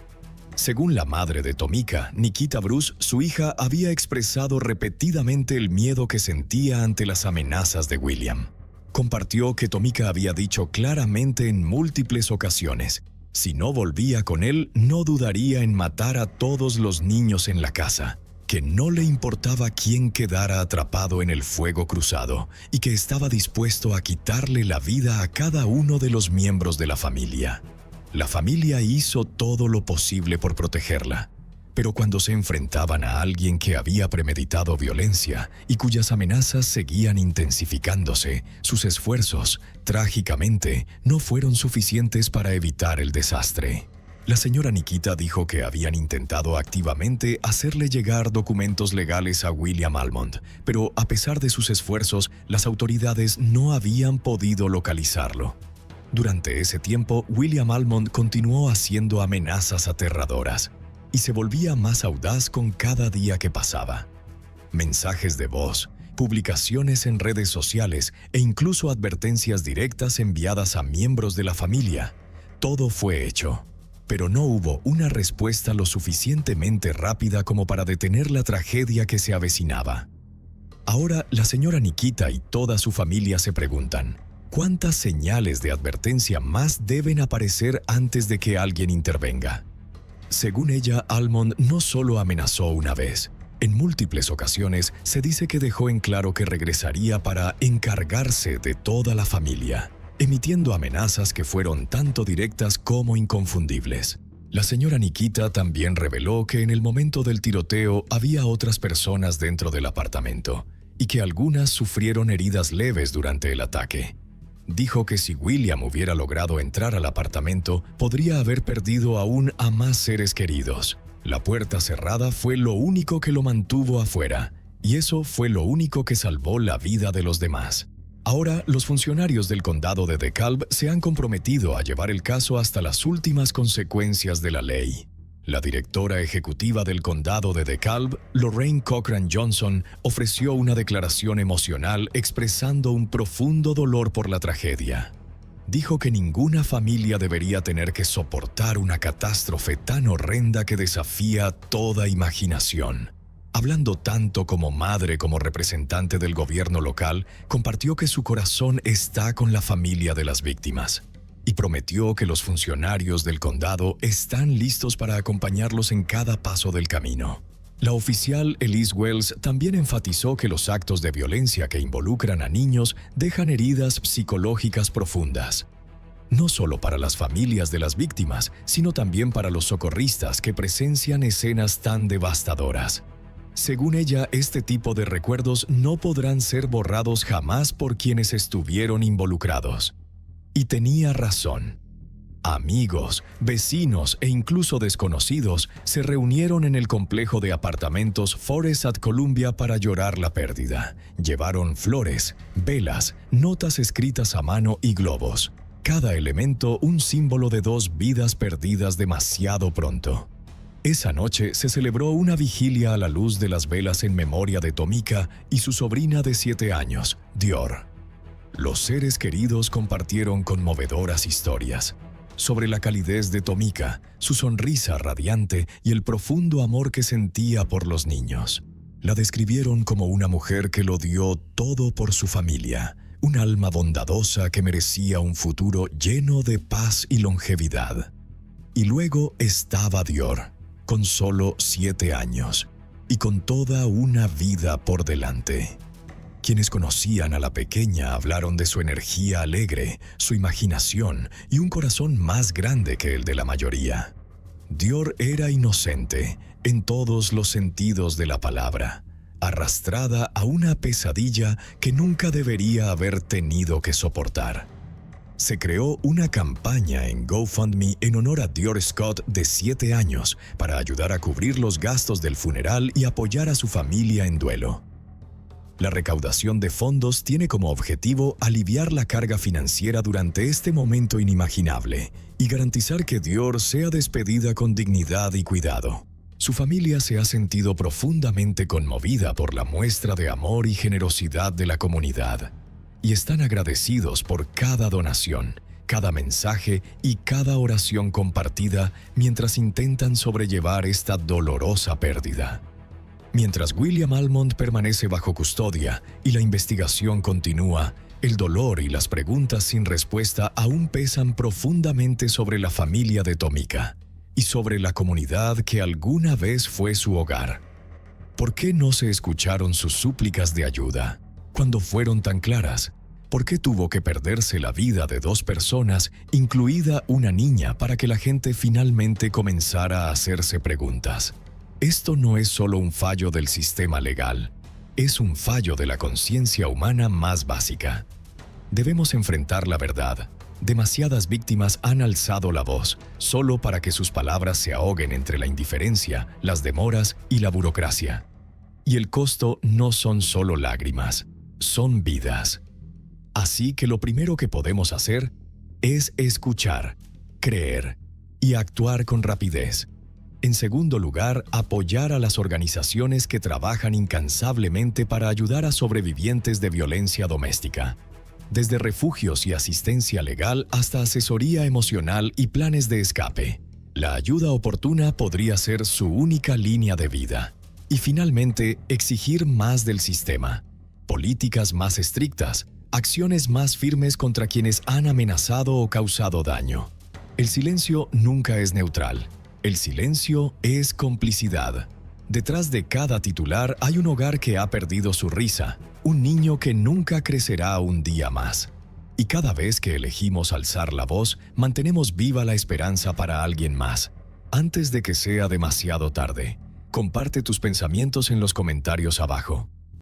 Según la madre de Tomika, Nikita Bruce, su hija había expresado repetidamente el miedo que sentía ante las amenazas de William. Compartió que Tomika había dicho claramente en múltiples ocasiones: si no volvía con él, no dudaría en matar a todos los niños en la casa, que no le importaba quién quedara atrapado en el fuego cruzado y que estaba dispuesto a quitarle la vida a cada uno de los miembros de la familia. La familia hizo todo lo posible por protegerla, Pero cuando se enfrentaban a alguien que había premeditado violencia y cuyas amenazas seguían intensificándose, sus esfuerzos, trágicamente, no fueron suficientes para evitar el desastre. La señora Nikita dijo que habían intentado activamente hacerle llegar documentos legales a William Almond, pero a pesar de sus esfuerzos, las autoridades no habían podido localizarlo. Durante ese tiempo, William Almond continuó haciendo amenazas aterradoras y se volvía más audaz con cada día que pasaba. Mensajes de voz, publicaciones en redes sociales e incluso advertencias directas enviadas a miembros de la familia. Todo fue hecho, pero no hubo una respuesta lo suficientemente rápida como para detener la tragedia que se avecinaba. Ahora, la señora Nikita y toda su familia se preguntan, ¿cuántas señales de advertencia más deben aparecer antes de que alguien intervenga? Según ella, Almond no solo amenazó una vez. En múltiples ocasiones se dice que dejó en claro que regresaría para encargarse de toda la familia, emitiendo amenazas que fueron tanto directas como inconfundibles. La señora Nikita también reveló que en el momento del tiroteo había otras personas dentro del apartamento y que algunas sufrieron heridas leves durante el ataque. Dijo que si William hubiera logrado entrar al apartamento, podría haber perdido aún a más seres queridos. La puerta cerrada fue lo único que lo mantuvo afuera, y eso fue lo único que salvó la vida de los demás. Ahora, los funcionarios del condado de DeKalb se han comprometido a llevar el caso hasta las últimas consecuencias de la ley. La directora ejecutiva del condado de DeKalb, Lorraine Cochran Johnson, ofreció una declaración emocional expresando un profundo dolor por la tragedia. Dijo que ninguna familia debería tener que soportar una catástrofe tan horrenda que desafía toda imaginación. Hablando tanto como madre como representante del gobierno local, compartió que su corazón está con la familia de las víctimas y prometió que los funcionarios del condado están listos para acompañarlos en cada paso del camino. La oficial Elise Wells también enfatizó que los actos de violencia que involucran a niños dejan heridas psicológicas profundas, no solo para las familias de las víctimas, sino también para los socorristas que presencian escenas tan devastadoras. Según ella, este tipo de recuerdos no podrán ser borrados jamás por quienes estuvieron involucrados. Y tenía razón. Amigos, vecinos e incluso desconocidos se reunieron en el complejo de apartamentos Forest at Columbia para llorar la pérdida. Llevaron flores, velas, notas escritas a mano y globos. Cada elemento un símbolo de 2 vidas perdidas demasiado pronto. Esa noche se celebró una vigilia a la luz de las velas en memoria de Tomika y su sobrina de 7 años, Dior. Los seres queridos compartieron conmovedoras historias sobre la calidez de Tomika, su sonrisa radiante y el profundo amor que sentía por los niños. La describieron como una mujer que lo dio todo por su familia, un alma bondadosa que merecía un futuro lleno de paz y longevidad. Y luego estaba Dior, con solo 7 años y con toda una vida por delante. Quienes conocían a la pequeña hablaron de su energía alegre, su imaginación y un corazón más grande que el de la mayoría. Dior era inocente en todos los sentidos de la palabra, arrastrada a una pesadilla que nunca debería haber tenido que soportar. Se creó una campaña en GoFundMe en honor a Dior Scott de 7 años para ayudar a cubrir los gastos del funeral y apoyar a su familia en duelo. La recaudación de fondos tiene como objetivo aliviar la carga financiera durante este momento inimaginable y garantizar que Dior sea despedida con dignidad y cuidado. Su familia se ha sentido profundamente conmovida por la muestra de amor y generosidad de la comunidad y están agradecidos por cada donación, cada mensaje y cada oración compartida mientras intentan sobrellevar esta dolorosa pérdida. Mientras William Almond permanece bajo custodia y la investigación continúa, el dolor y las preguntas sin respuesta aún pesan profundamente sobre la familia de Tomika y sobre la comunidad que alguna vez fue su hogar. ¿Por qué no se escucharon sus súplicas de ayuda cuando fueron tan claras? ¿Por qué tuvo que perderse la vida de 2 personas, incluida una niña, para que la gente finalmente comenzara a hacerse preguntas? Esto no es solo un fallo del sistema legal, es un fallo de la conciencia humana más básica. Debemos enfrentar la verdad. Demasiadas víctimas han alzado la voz solo para que sus palabras se ahoguen entre la indiferencia, las demoras y la burocracia. Y el costo no son solo lágrimas, son vidas. Así que lo primero que podemos hacer es escuchar, creer y actuar con rapidez. En segundo lugar, apoyar a las organizaciones que trabajan incansablemente para ayudar a sobrevivientes de violencia doméstica. Desde refugios y asistencia legal hasta asesoría emocional y planes de escape. La ayuda oportuna podría ser su única línea de vida. Y finalmente, exigir más del sistema. Políticas más estrictas, acciones más firmes contra quienes han amenazado o causado daño. El silencio nunca es neutral. El silencio es complicidad. Detrás de cada titular hay un hogar que ha perdido su risa, un niño que nunca crecerá un día más. Y cada vez que elegimos alzar la voz, mantenemos viva la esperanza para alguien más, antes de que sea demasiado tarde. Comparte tus pensamientos en los comentarios abajo.